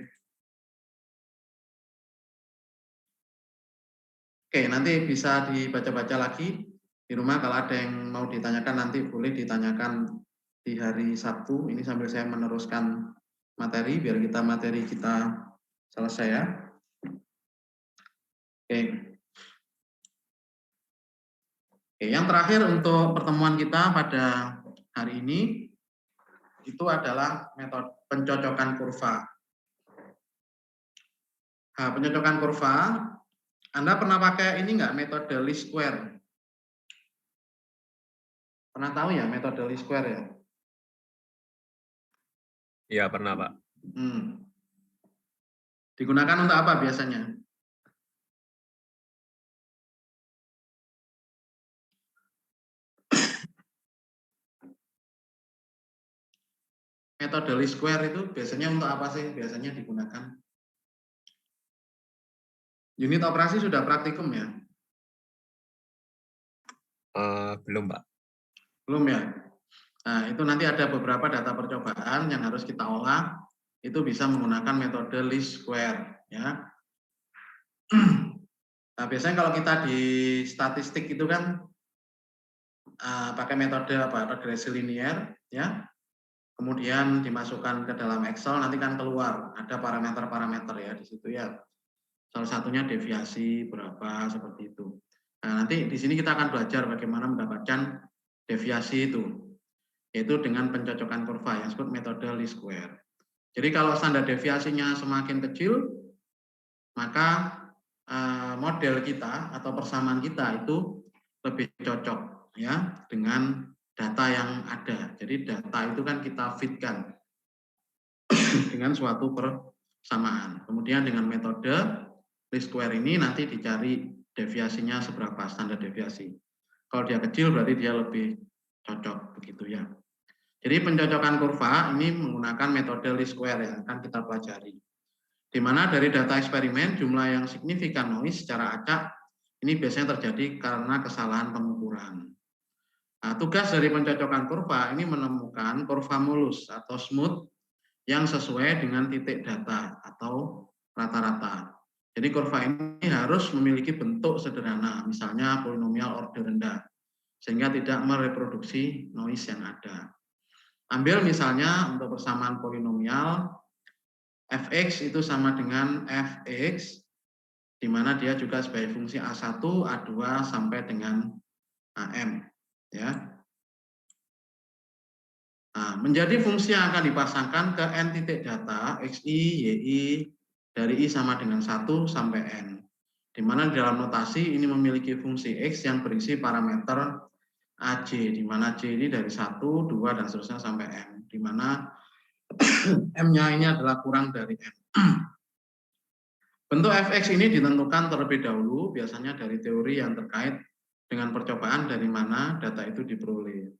Oke, nanti bisa dibaca-baca lagi di rumah. Kalau ada yang mau ditanyakan nanti boleh ditanyakan di hari Sabtu. Ini sambil saya meneruskan materi biar materi kita selesai ya. Oke. Oke, yang terakhir untuk pertemuan kita pada hari ini itu adalah metode pencocokan kurva. Nah, pencocokan kurva, Anda pernah pakai ini enggak, metode least square? Pernah tahu ya metode least square ya? Iya, pernah, Pak. Digunakan untuk apa biasanya? Metode least square itu biasanya untuk apa sih biasanya digunakan? Unit operasi sudah praktikum ya? Belum, Pak. Belum ya? Nah, itu nanti ada beberapa data percobaan yang harus kita olah, itu bisa menggunakan metode least square ya. Nah, biasanya kalau kita di statistik itu kan pakai metode regresi linear ya. Kemudian dimasukkan ke dalam Excel, nanti kan keluar ada parameter-parameter ya di situ ya. Salah satunya deviasi berapa seperti itu. Nah, nanti di sini kita akan belajar bagaimana mendapatkan deviasi itu, yaitu dengan pencocokan kurva yang disebut metode least square. Jadi kalau standar deviasinya semakin kecil, maka model kita atau persamaan kita itu lebih cocok ya dengan data yang ada. Jadi data itu kan kita fitkan dengan suatu persamaan. Kemudian dengan metode least square ini nanti dicari deviasinya seberapa, standar deviasi. Kalau dia kecil berarti dia lebih cocok begitu ya. Jadi pencocokan kurva ini menggunakan metode least square yang akan kita pelajari. Di mana dari data eksperimen jumlah yang signifikan noise secara acak ini biasanya terjadi karena kesalahan pengukuran. Nah, tugas dari pencocokan kurva ini menemukan kurva mulus atau smooth yang sesuai dengan titik data atau rata-rata. Jadi kurva ini harus memiliki bentuk sederhana, misalnya polinomial order rendah, sehingga tidak mereproduksi noise yang ada. Ambil misalnya untuk persamaan polinomial, fx itu sama dengan fx, di mana dia juga sebagai fungsi A1, A2 sampai dengan AM. Ya. Nah, menjadi fungsi yang akan dipasangkan ke n titik data, xi, yi, dari i sama dengan 1 sampai n. Di mana dalam notasi ini memiliki fungsi x yang berisi parameter aj, di mana j ini dari 1, 2, dan seterusnya sampai m. Di mana m-nya ini adalah kurang dari m. Bentuk fx ini ditentukan terlebih dahulu, biasanya dari teori yang terkait dengan percobaan dari mana data itu diperoleh.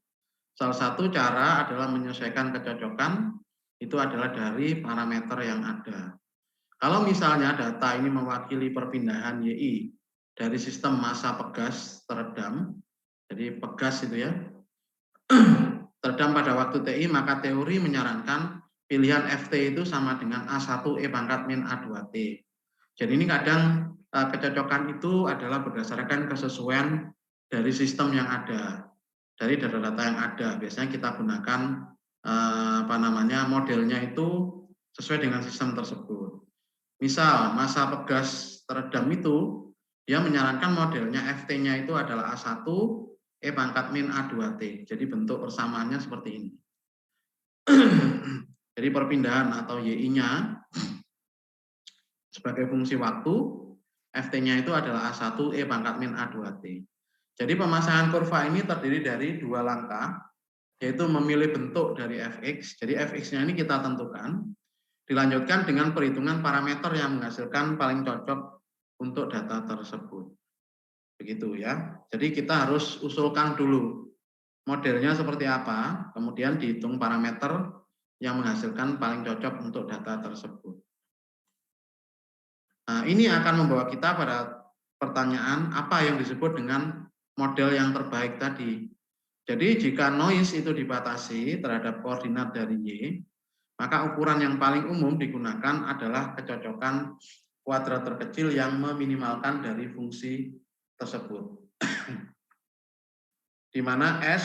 Salah satu cara adalah menyesuaikan kecocokan, itu adalah dari parameter yang ada. Kalau misalnya data ini mewakili perpindahan YI dari sistem massa pegas teredam, jadi pegas itu ya, teredam pada waktu TI, maka teori menyarankan pilihan FT itu sama dengan A1E pangkat min A2T. Jadi ini kadang kecocokan itu adalah berdasarkan kesesuaian dari sistem yang ada, dari data-data yang ada. Biasanya kita gunakan modelnya itu sesuai dengan sistem tersebut. Misal massa pegas teredam itu dia menyarankan modelnya FT-nya itu adalah A1 E pangkat min A2T. Jadi bentuk persamaannya seperti ini. Jadi perpindahan atau YI-nya sebagai fungsi waktu, FT-nya itu adalah A1 E pangkat min A2T. Jadi pemasangan kurva ini terdiri dari dua langkah, yaitu memilih bentuk dari fx. Jadi fx-nya ini kita tentukan, dilanjutkan dengan perhitungan parameter yang menghasilkan paling cocok untuk data tersebut. Begitu ya. Jadi kita harus usulkan dulu modelnya seperti apa, kemudian dihitung parameter yang menghasilkan paling cocok untuk data tersebut. Nah, ini akan membawa kita pada pertanyaan apa yang disebut dengan model yang terbaik tadi. Jadi jika noise itu dibatasi terhadap koordinat dari Y, maka ukuran yang paling umum digunakan adalah kecocokan kuadrat terkecil yang meminimalkan dari fungsi tersebut. Di mana S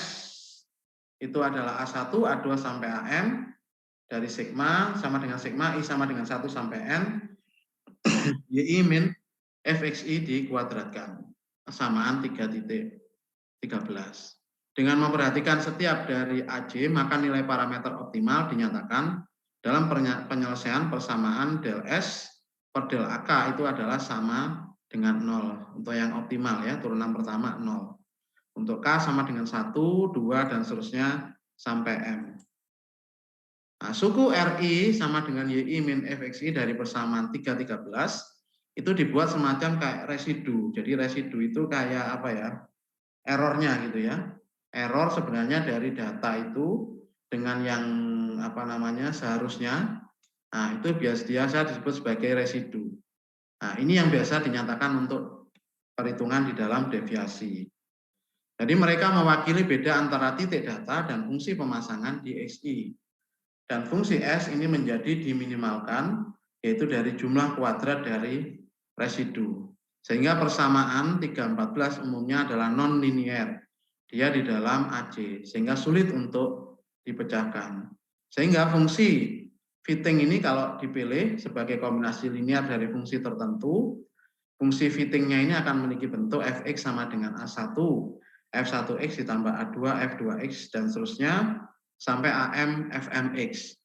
itu adalah A1, A2 sampai AM, dari sigma sama dengan sigma, I sama dengan 1 sampai N, YI min FXI dikuadratkan, kesamaan 3.13. Dengan memperhatikan setiap dari AJ, maka nilai parameter optimal dinyatakan dalam penyelesaian persamaan del S per del AK itu adalah sama dengan 0. Untuk yang optimal ya, turunan pertama 0. Untuk K sama dengan 1, 2, dan seterusnya sampai M. Nah, suku RI sama dengan YI min FXI dari persamaan 3.13 itu dibuat semacam kayak residu. Jadi residu itu kayak apa ya? Errornya gitu ya. Error sebenarnya dari data itu dengan yang apa namanya seharusnya. Nah, itu biasa disebut sebagai residu. Nah, ini yang biasa dinyatakan untuk perhitungan di dalam deviasi. Jadi mereka mewakili beda antara titik data dan fungsi pemasangan di XI. Dan fungsi S ini menjadi diminimalkan, yaitu dari jumlah kuadrat dari residu. Sehingga persamaan 314 umumnya adalah non-linier. Dia di dalam AC, sehingga sulit untuk dipecahkan. Sehingga fungsi fitting ini kalau dipilih sebagai kombinasi linear dari fungsi tertentu, fungsi fittingnya ini akan memiliki bentuk Fx sama dengan A1, F1x ditambah A2, F2x, dan seterusnya, sampai AM, FMX.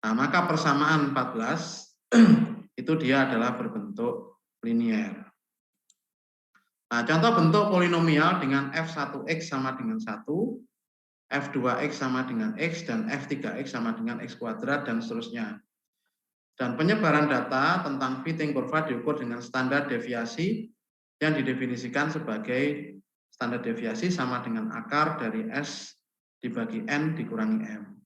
Nah, maka persamaan 14 itu dia adalah berbentuk linier. Nah, contoh bentuk polinomial dengan F1x sama dengan 1, F2x sama dengan X, dan F3x sama dengan X kuadrat, dan seterusnya. Dan penyebaran data tentang fitting kurva diukur dengan standar deviasi yang didefinisikan sebagai standar deviasi sama dengan akar dari S dibagi N dikurangi M.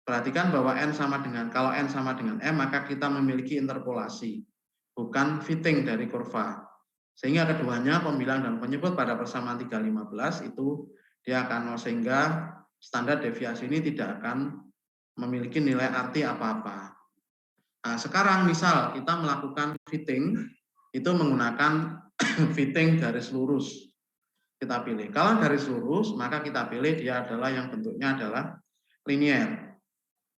Perhatikan bahwa N sama dengan, kalau N sama dengan M, maka kita memiliki interpolasi, bukan fitting dari kurva. Sehingga keduanya, pembilang dan penyebut pada persamaan 315 itu dia akan, sehingga standar deviasi ini tidak akan memiliki nilai arti apa-apa. Nah, sekarang misal kita melakukan fitting, itu menggunakan fitting garis lurus. Kita pilih. Kalau garis lurus, maka kita pilih dia adalah yang bentuknya adalah linier.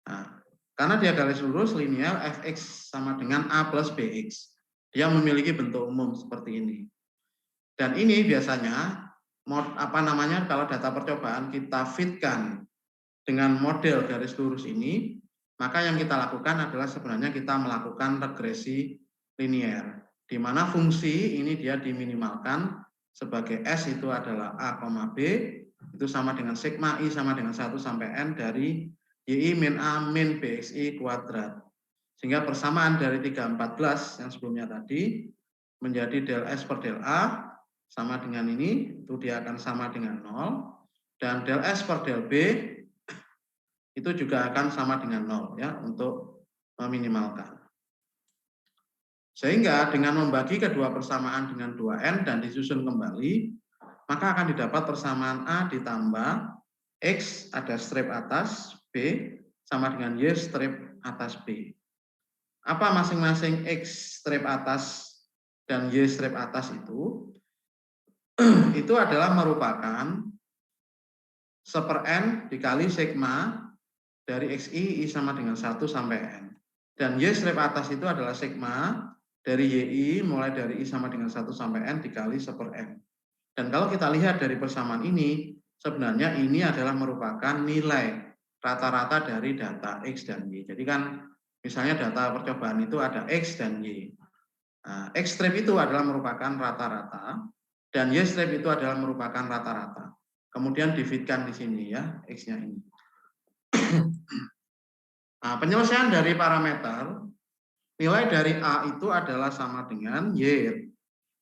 Nah, karena dia garis lurus linear, Fx sama dengan A plus Bx. Dia memiliki bentuk umum seperti ini. Dan ini biasanya, kalau data percobaan kita fitkan dengan model garis lurus ini, maka yang kita lakukan adalah sebenarnya kita melakukan regresi linear, di mana fungsi ini dia diminimalkan sebagai S itu adalah A, B, itu sama dengan sigma I sama dengan 1 sampai N dari YI min A min BXI kuadrat. Sehingga persamaan dari 314 yang sebelumnya tadi menjadi del S per del A sama dengan ini, itu dia akan sama dengan 0. Dan del S per del B itu juga akan sama dengan 0 ya, untuk meminimalkan. Sehingga dengan membagi kedua persamaan dengan 2N dan disusun kembali, maka akan didapat persamaan A ditambah X ada strip atas B sama dengan Y strip atas B. Apa masing-masing X strip atas dan Y strip atas itu? Itu adalah merupakan 1/N dikali sigma dari XI I sama dengan 1 sampai N. Dan Y strip atas itu adalah sigma dari YI mulai dari I sama dengan 1 sampai N dikali 1/N. Dan kalau kita lihat dari persamaan ini, sebenarnya ini adalah merupakan nilai rata-rata dari data X dan Y. Jadi kan misalnya data percobaan itu ada X dan Y. Nah, X strip itu adalah merupakan rata-rata dan Y strip itu adalah merupakan rata-rata. Kemudian di-fitkan di sini ya, X-nya ini. Nah, penyelesaian dari parameter, nilai dari A itu adalah sama dengan Y.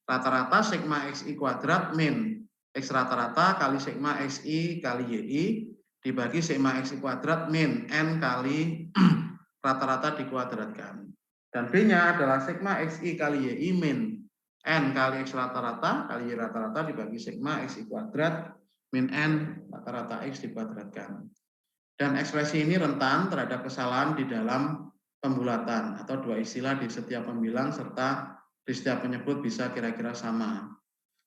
Rata-rata sigma XI kuadrat min X rata-rata kali sigma XI kali YI dibagi sigma XI kuadrat min N kali rata-rata dikuadratkan. Dan B-nya adalah sigma XI kali YI min N kali X rata-rata kali Y rata-rata dibagi sigma XI kuadrat min N rata-rata X dikuadratkan. Dan ekspresi ini rentan terhadap kesalahan di dalam pembulatan atau dua istilah di setiap pembilang serta di setiap penyebut bisa kira-kira sama.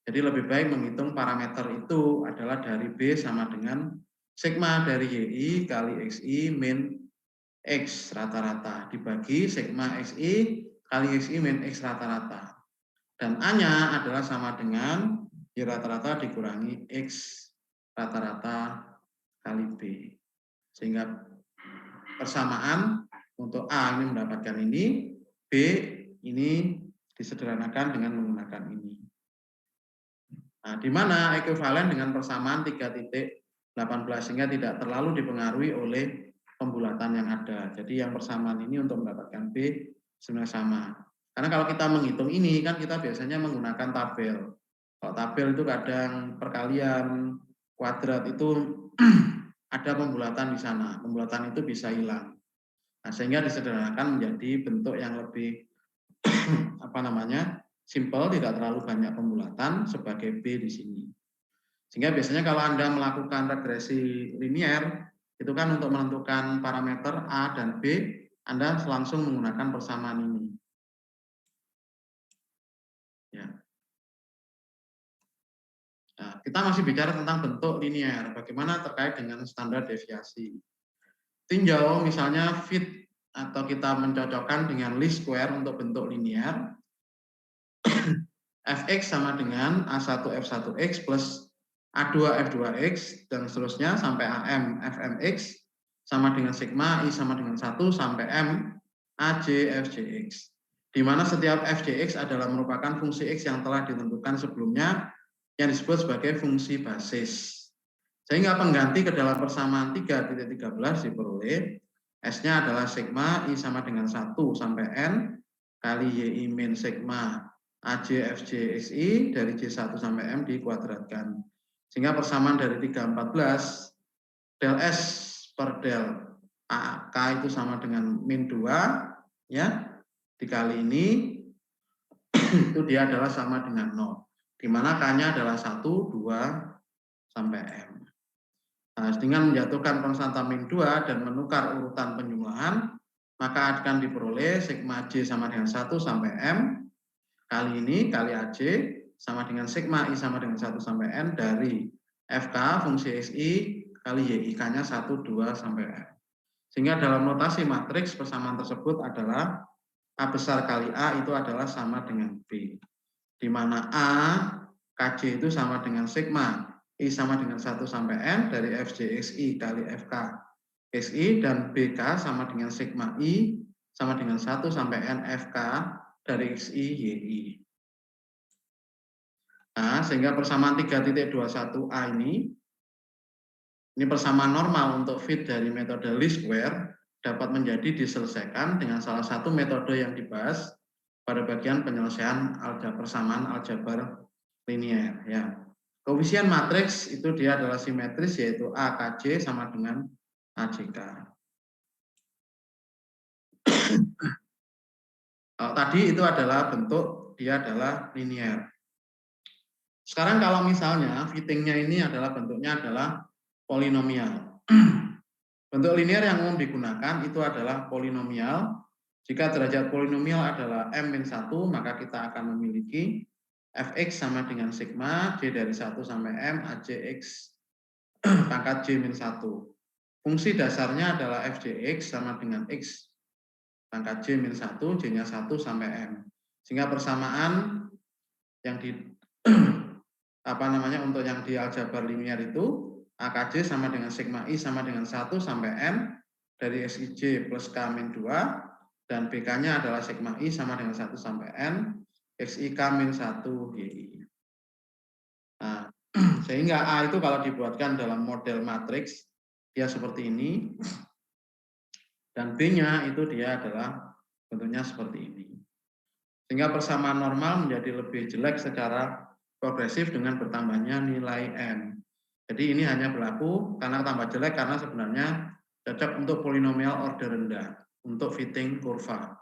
Jadi lebih baik menghitung parameter itu adalah dari B sama dengan sigma dari YI kali XI min X rata-rata dibagi sigma XI kali XI min X rata-rata. Dan A-nya adalah sama dengan Y rata-rata dikurangi X rata-rata kali B. Sehingga persamaan untuk A ini mendapatkan ini, B ini disederhanakan dengan menggunakan ini. Nah, di mana ekuivalen dengan persamaan 3.18 sehingga tidak terlalu dipengaruhi oleh pembulatan yang ada. Jadi yang persamaan ini untuk mendapatkan B sebenarnya sama. Karena kalau kita menghitung ini kan kita biasanya menggunakan tabel. Kalau tabel itu kadang perkalian kuadrat itu ada pembulatan di sana. Pembulatan itu bisa hilang. Nah, sehingga disederhanakan menjadi bentuk yang lebih simple, tidak terlalu banyak pembulatan sebagai B di sini. Sehingga biasanya kalau Anda melakukan regresi linier, itu kan untuk menentukan parameter A dan B, Anda langsung menggunakan persamaan ini. Ya. Nah, kita masih bicara tentang bentuk linier, bagaimana terkait dengan standar deviasi. Tinjau misalnya fit atau kita mencocokkan dengan least square untuk bentuk linier, fx sama dengan A1 F1x plus A2 F2x dan seterusnya sampai AM Fmx sama dengan sigma I sama dengan 1 sampai M AJ FJX. Di mana setiap FJX adalah merupakan fungsi X yang telah ditentukan sebelumnya yang disebut sebagai fungsi basis. Sehingga pengganti ke dalam persamaan 3.13 diperoleh S-nya adalah sigma I sama dengan 1 sampai N kali YI min sigma AJ FJ XI dari J1 sampai M dikuadratkan. Sehingga persamaan dari 314 del S per del AK itu sama dengan min 2 ya. Dikali ini itu dia adalah sama dengan 0. Di mana K-nya adalah 1, 2 sampai M. Nah, dengan menjatuhkan konstanta min 2 dan menukar urutan penjumlahan, maka akan diperoleh sigma J sama dengan 1 sampai M kali ini kali AJ sama dengan sigma I sama dengan 1 sampai N dari FK fungsi XI kali YI K-nya 1, 2 sampai M. Sehingga dalam notasi matriks persamaan tersebut adalah A besar kali A itu adalah sama dengan B. Di mana A KJ itu sama dengan sigma I sama dengan 1 sampai N dari FJXI kali FK XI dan BK sama dengan sigma I sama dengan 1 sampai N FK dari XI YI. Nah, sehingga persamaan 3.21A ini persamaan normal untuk fit dari metode least square dapat menjadi diselesaikan dengan salah satu metode yang dibahas pada bagian penyelesaian persamaan aljabar linier ya. Koefisien matriks itu dia adalah simetris yaitu AKJ sama dengan AJK. Tadi itu adalah bentuk dia adalah linier. Sekarang kalau misalnya fittingnya ini adalah bentuknya adalah polinomial. Bentuk linier yang umum digunakan itu adalah polinomial. Jika derajat polinomial adalah M-1, maka kita akan memiliki Fx sama dengan sigma J dari 1 sampai M AJX pangkat J-1. Fungsi dasarnya adalah Fjx sama dengan X pangkat J-1, J-nya 1 sampai M. Sehingga persamaan yang di untuk yang di aljabar linier itu AKJ sama dengan sigma I sama dengan 1 sampai M dari XIJ plus K-2 dan BK-nya adalah sigma I sama dengan 1 sampai N XIK-1 YI. Nah, sehingga A itu kalau dibuatkan dalam model matriks dia seperti ini dan B-nya itu dia adalah bentuknya seperti ini. Sehingga persamaan normal menjadi lebih jelek secara progresif dengan bertambahnya nilai n. Jadi ini hanya berlaku karena tambah jelek karena sebenarnya cocok untuk polinomial order rendah untuk fitting kurva.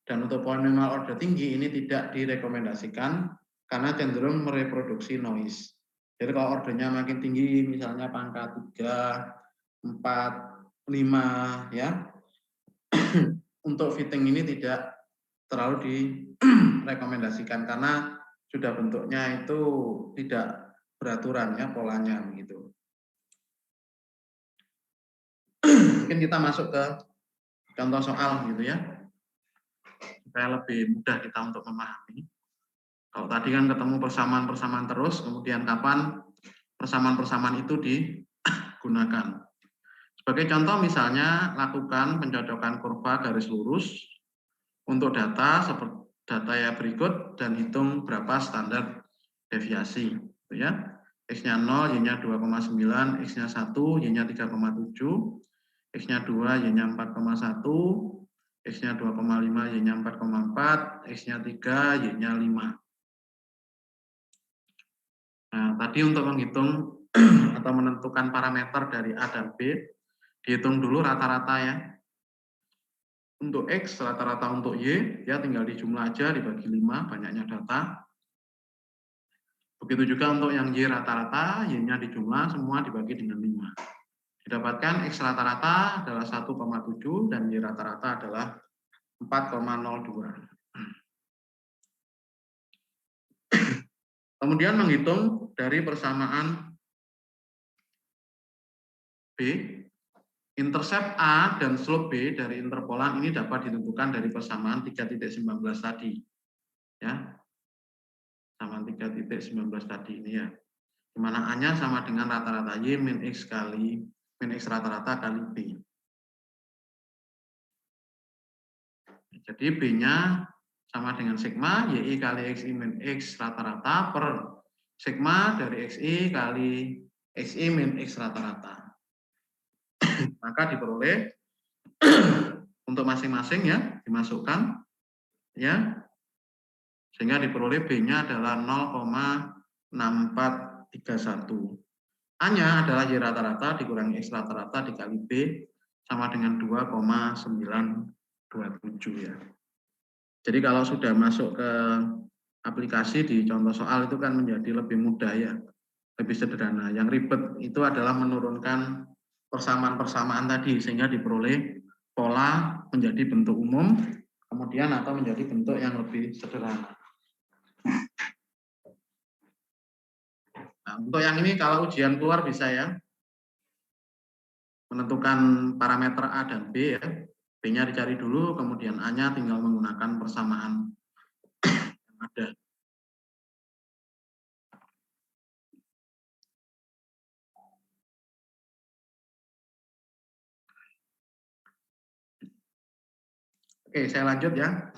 Dan untuk polinomial order tinggi ini tidak direkomendasikan karena cenderung mereproduksi noise. Jadi kalau ordernya makin tinggi, misalnya pangkat 3, 4, 5 ya, untuk fitting ini tidak terlalu direkomendasikan karena sudah bentuknya itu tidak beraturan ya polanya begitu. Mungkin kita masuk ke contoh soal gitu ya, supaya lebih mudah kita untuk memahami. Kalau tadi kan ketemu persamaan-persamaan terus, kemudian kapan persamaan-persamaan itu digunakan. Sebagai contoh misalnya lakukan pencocokan kurva garis lurus untuk data seperti data ya berikut dan hitung berapa standar deviasi, gitu ya. X-nya 0, Y-nya 2,9, X-nya 1, Y-nya 3,7, X-nya 2, Y-nya 4,1, X-nya 2,5, Y-nya 4,4, X-nya 3, Y-nya 5. Nah, tadi untuk menghitung atau menentukan parameter dari A dan B, dihitung dulu rata-rata ya. Untuk X, rata-rata untuk Y, ya tinggal dijumlah aja, dibagi 5, banyaknya data. Begitu juga untuk yang Y rata-rata, Y-nya dijumlah, semua dibagi dengan 5. Didapatkan X rata-rata adalah 1,7 dan Y rata-rata adalah 4,02. Kemudian menghitung dari persamaan B, intercept A dan slope B dari interpolan ini dapat ditentukan dari persamaan 3.19 tadi. Ya. Persamaan 3.19 tadi ini ya. Di mana A-nya sama dengan rata-rata Y min X kali min X rata-rata kali B. Jadi B-nya sama dengan sigma YI kali XI min X rata-rata per sigma dari XI kali XI min X rata-rata. Maka diperoleh untuk masing-masing ya dimasukkan ya sehingga diperoleh B-nya adalah 0,6431. A-nya adalah Y rata-rata dikurangi X rata-rata dikali B sama dengan 2,927 ya. Jadi kalau sudah masuk ke aplikasi di contoh soal itu kan menjadi lebih mudah ya, lebih sederhana. Yang ribet itu adalah menurunkan persamaan-persamaan tadi sehingga diperoleh pola menjadi bentuk umum, kemudian atau menjadi bentuk yang lebih sederhana. Nah, untuk yang ini kalau ujian keluar bisa ya, menentukan parameter A dan B ya, B-nya dicari dulu, kemudian A-nya tinggal menggunakan persamaan yang ada. Oke, saya lanjut ya.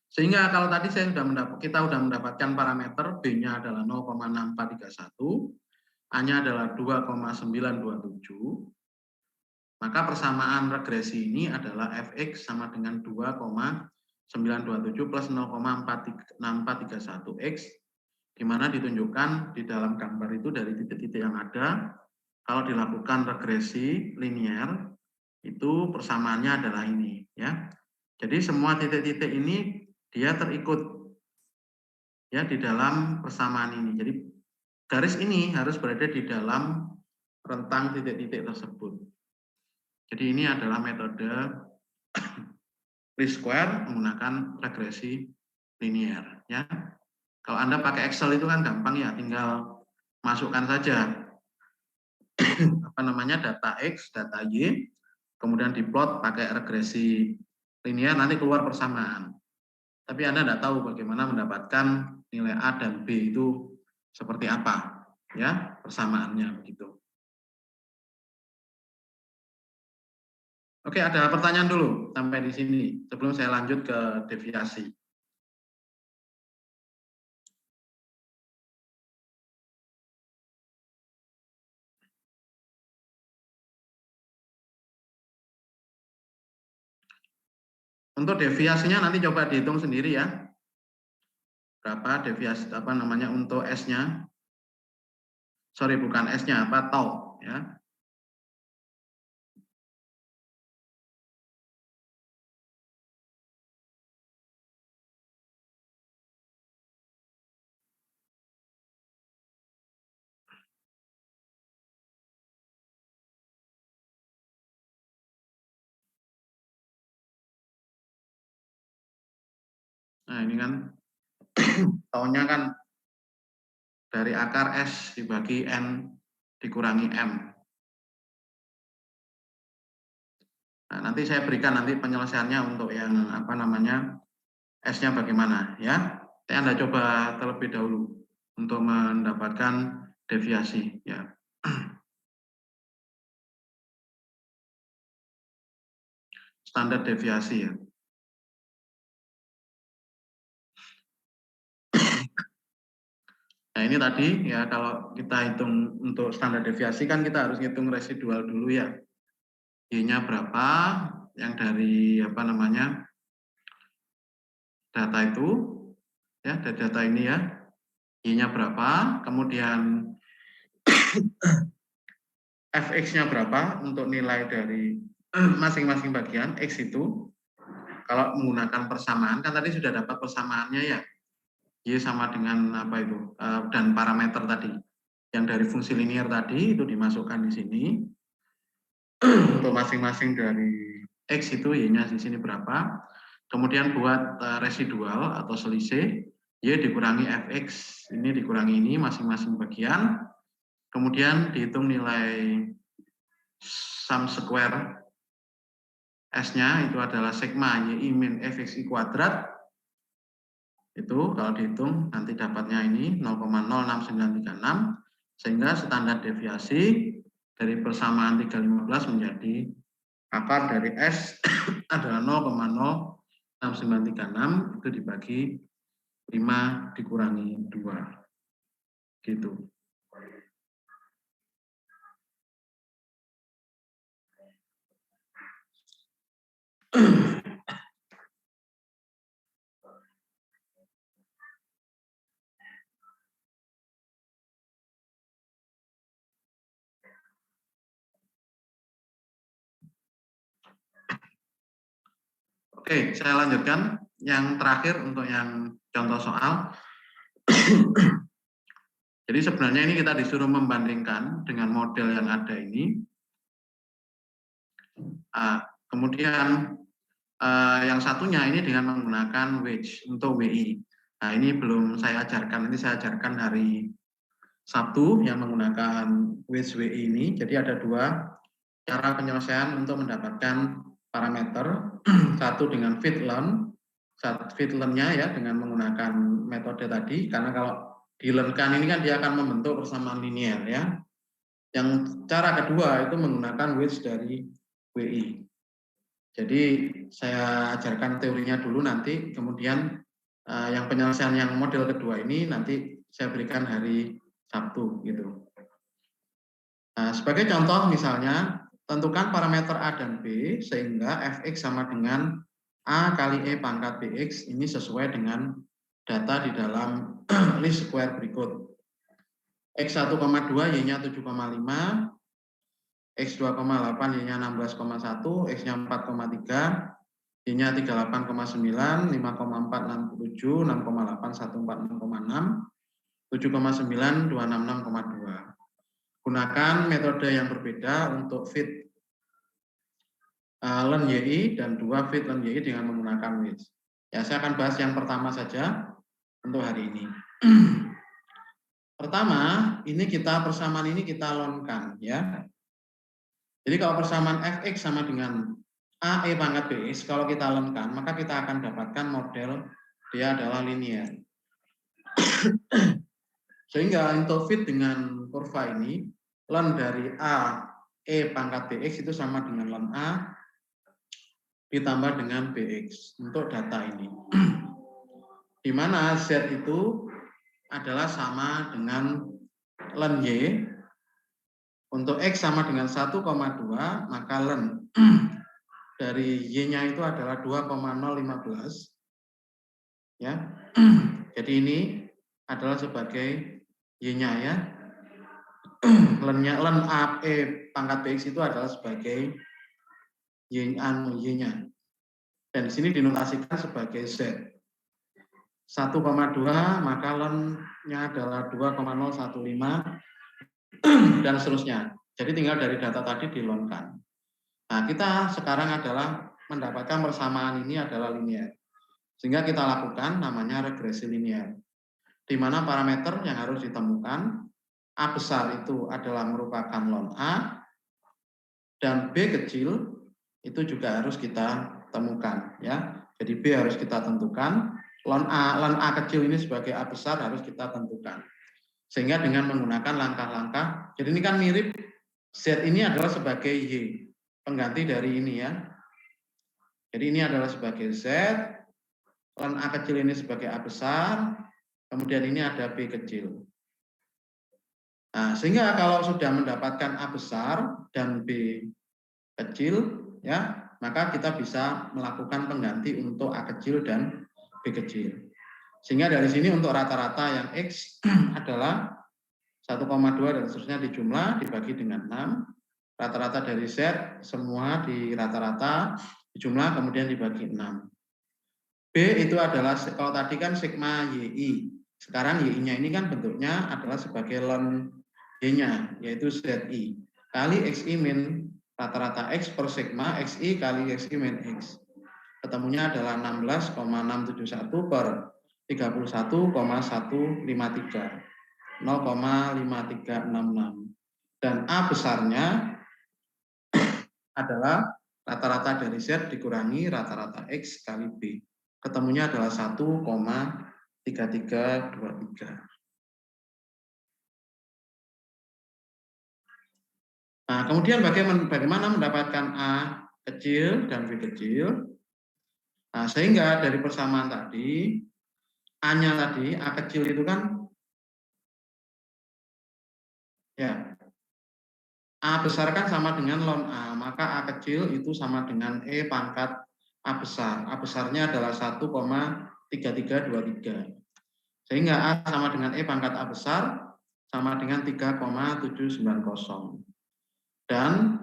Sehingga kalau tadi kita sudah mendapatkan parameter B-nya adalah 0,6431, A-nya adalah 2,927, maka persamaan regresi ini adalah Fx sama dengan 2,927 plus 0,6431X, di mana ditunjukkan di dalam gambar itu dari titik-titik yang ada, kalau dilakukan regresi linear, itu persamaannya adalah ini ya. Jadi semua titik-titik ini dia terikut ya di dalam persamaan ini. Jadi garis ini harus berada di dalam rentang titik-titik tersebut. Jadi ini adalah metode least square menggunakan regresi linear ya. Kalau Anda pakai Excel itu kan gampang ya, tinggal masukkan saja data X, data Y, kemudian diplot pakai regresi linear, nanti keluar persamaan. Tapi Anda tidak tahu bagaimana mendapatkan nilai A dan B itu seperti apa, ya persamaannya begitu. Oke, ada pertanyaan dulu sampai di sini sebelum saya lanjut ke deviasi. Untuk deviasinya nanti coba dihitung sendiri ya. berapa deviasi apa namanya untuk S-nya. Sorry, bukan S-nya, apa tau ya. Nah, ini kan taunya kan dari akar S dibagi N dikurangi M. Nah, nanti saya berikan nanti penyelesaiannya untuk yang apa namanya S-nya bagaimana ya. Anda coba terlebih dahulu untuk mendapatkan deviasi ya. Standar deviasi ya. Nah, ini tadi ya kalau kita hitung untuk standar deviasi kan kita harus hitung residual dulu ya. Y-nya berapa yang dari apa namanya data itu ya, dari data ini ya. Y-nya berapa, kemudian fx-nya berapa untuk nilai dari masing-masing bagian x itu. Kalau menggunakan persamaan kan tadi sudah dapat persamaannya ya. Y sama dengan apa itu dan parameter tadi yang dari fungsi linear tadi itu dimasukkan di sini. Untuk masing-masing dari X itu Y-nya di sini berapa. Kemudian buat residual atau selisih, Y dikurangi Fx, ini dikurangi ini masing-masing bagian. Kemudian dihitung nilai sum square S-nya itu adalah sigma Y min Fxi kuadrat. Itu kalau dihitung nanti dapatnya ini 0,06936, sehingga standar deviasi dari persamaan 315 menjadi akar dari S adalah 0,06936 itu dibagi 5 dikurangi 2 gitu. Oke, saya lanjutkan yang terakhir untuk yang contoh soal. Jadi sebenarnya ini kita disuruh membandingkan dengan model yang ada ini. Kemudian yang satunya ini dengan menggunakan wedge untuk WI. Nah, ini belum saya ajarkan, nanti saya ajarkan hari Sabtu yang menggunakan wedge WI ini. Jadi ada dua cara penyelesaian untuk mendapatkan parameter. Satu dengan fit learn-nya ya dengan menggunakan metode tadi, karena kalau di learn-kan ini kan dia akan membentuk persamaan linear ya. Yang cara kedua itu menggunakan wedge dari WI. Jadi saya ajarkan teorinya dulu nanti, kemudian yang penyelesaian yang model kedua ini nanti saya berikan hari Sabtu gitu. Nah, sebagai contoh misalnya, tentukan parameter A dan B sehingga Fx sama dengan A kali E pangkat Bx ini sesuai dengan data di dalam list square berikut. X1,2 Y-nya 7,5, X2,8 Y-nya 16,1, X-nya 4,3, Y-nya 38,9, 5,467, 6,8 146,6, 7,9 266,2. Gunakan metode yang berbeda untuk fit learn YI dan dua fit learn YI dengan menggunakan wedge. Ya, saya akan bahas yang pertama saja untuk hari ini. Pertama, ini persamaan ini kita learn-kan ya. Jadi kalau persamaan Fx sama dengan AE pangkat Bx, kalau kita learn-kan, maka kita akan dapatkan model dia adalah linear. Sehingga untuk fit dengan kurva ini, ln dari A E pangkat Bx itu sama dengan ln A ditambah dengan Bx untuk data ini. Di mana Z itu adalah sama dengan ln Y. Untuk X sama dengan 1,2, maka ln dari Y-nya itu adalah 2,015. Ya. Jadi ini adalah sebagai Y-nya ya. Len A, E pangkat BX itu adalah sebagai Y-nya. Dan di sini dinotasikan sebagai Z. 1,2 maka len-nya adalah 2,015 dan seterusnya. Jadi tinggal dari data tadi dilonkan. Nah, kita sekarang adalah mendapatkan persamaan ini adalah linear. Sehingga kita lakukan namanya regresi linear. Di mana parameter yang harus ditemukan, A besar itu adalah merupakan ln A, dan B kecil itu juga harus kita temukan. Ya. Jadi B harus kita tentukan, ln A kecil ini sebagai A besar harus kita tentukan. Sehingga dengan menggunakan langkah-langkah, jadi ini kan mirip, Z ini adalah sebagai Y, pengganti dari ini ya. Jadi ini adalah sebagai Z, ln A kecil ini sebagai A besar, kemudian ini ada B kecil. Nah, sehingga kalau sudah mendapatkan A besar dan B kecil, ya, maka kita bisa melakukan pengganti untuk A kecil dan B kecil. Sehingga dari sini untuk rata-rata yang X adalah 1,2 dan seterusnya dijumlah dibagi dengan 6. Rata-rata dari Z semua di rata-rata dijumlah kemudian dibagi 6. B itu adalah, kalau tadi kan sigma YI. Sekarang YI-nya ini kan bentuknya adalah sebagai ln Y-nya, yaitu ZI. Kali XI min rata-rata X per sigma XI kali XI min X. Ketemunya adalah 16,671 per 31,153. 0,5366. Dan A besarnya adalah rata-rata dari Z dikurangi rata-rata X kali B. Ketemunya adalah 1,3323. Nah, kemudian bagaimana mendapatkan A kecil dan B kecil? Nah, sehingga dari persamaan tadi, A-nya tadi, A kecil itu kan, ya, A besar kan sama dengan ln A, maka A kecil itu sama dengan E pangkat A besar. A besarnya adalah 1,3323. Sehingga A sama dengan E pangkat A besar sama dengan 3,790. Dan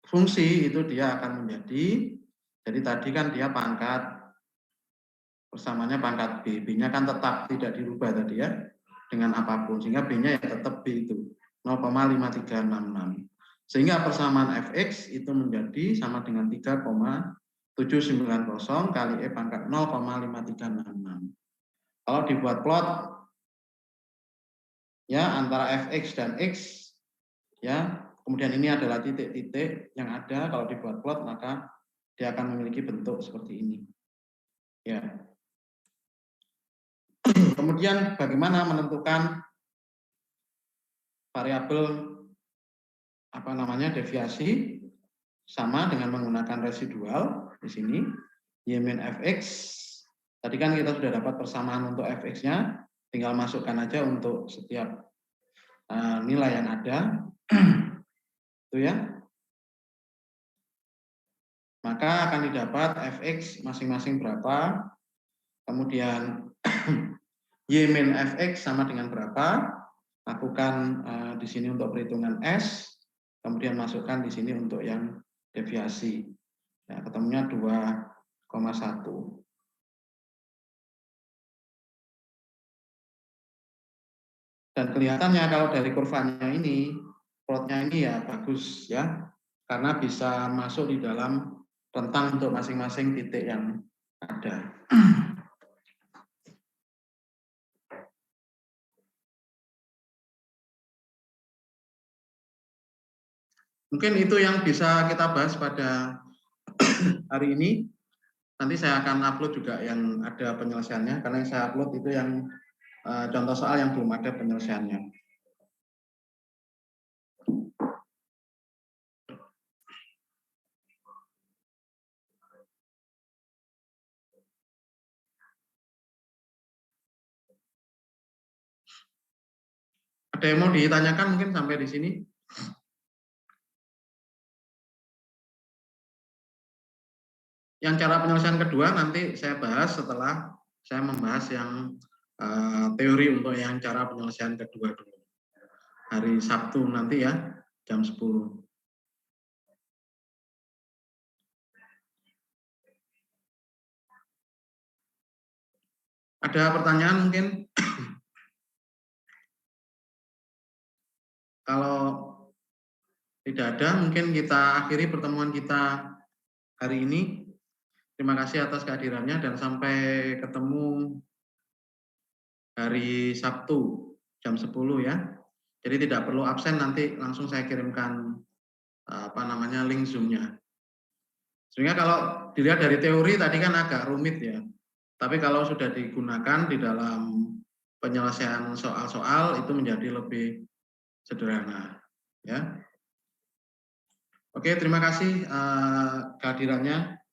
fungsi itu dia akan menjadi, jadi tadi kan dia pangkat, persamanya pangkat B. B-nya kan tetap tidak dirubah tadi ya, dengan apapun. Sehingga B-nya ya tetap B itu, 0,5366. Sehingga persamaan fx itu menjadi sama dengan 3,790 kali E pangkat 0,5366. Kalau dibuat plot ya antara fx dan x ya, kemudian ini adalah titik-titik yang ada, kalau dibuat plot maka dia akan memiliki bentuk seperti ini. Ya. Kemudian bagaimana menentukan variabel deviasi? Sama dengan menggunakan residual di sini y min fx. Tadi kan kita sudah dapat persamaan untuk fx-nya, tinggal masukkan aja untuk setiap nilai yang ada. Itu ya. Maka akan didapat fx masing-masing berapa, kemudian y min fx sama dengan berapa, lakukan di sini untuk perhitungan S, kemudian masukkan di sini untuk yang deviasi. Ya, ketemunya 2,1. Dan kelihatannya kalau dari kurvanya ini, plotnya ini ya bagus ya, karena bisa masuk di dalam rentang untuk masing-masing titik yang ada. Mungkin itu yang bisa kita bahas pada hari ini. Nanti saya akan upload juga yang ada penyelesaiannya, karena yang saya upload itu yang contoh soal yang belum ada penyelesaiannya. Ada yang mau ditanyakan mungkin sampai di sini? Yang cara penyelesaian kedua nanti saya bahas setelah saya membahas yang teori untuk yang cara penyelesaian kedua dulu. Hari Sabtu nanti ya, jam 10. Ada pertanyaan mungkin? Kalau tidak ada, mungkin kita akhiri pertemuan kita hari ini. Terima kasih atas kehadirannya dan sampai ketemu hari Sabtu jam 10 ya. Jadi tidak perlu absen, nanti langsung saya kirimkan link Zoom-nya. Sehingga kalau dilihat dari teori tadi kan agak rumit ya. Tapi kalau sudah digunakan di dalam penyelesaian soal-soal itu menjadi lebih sederhana ya. Oke, terima kasih kehadirannya.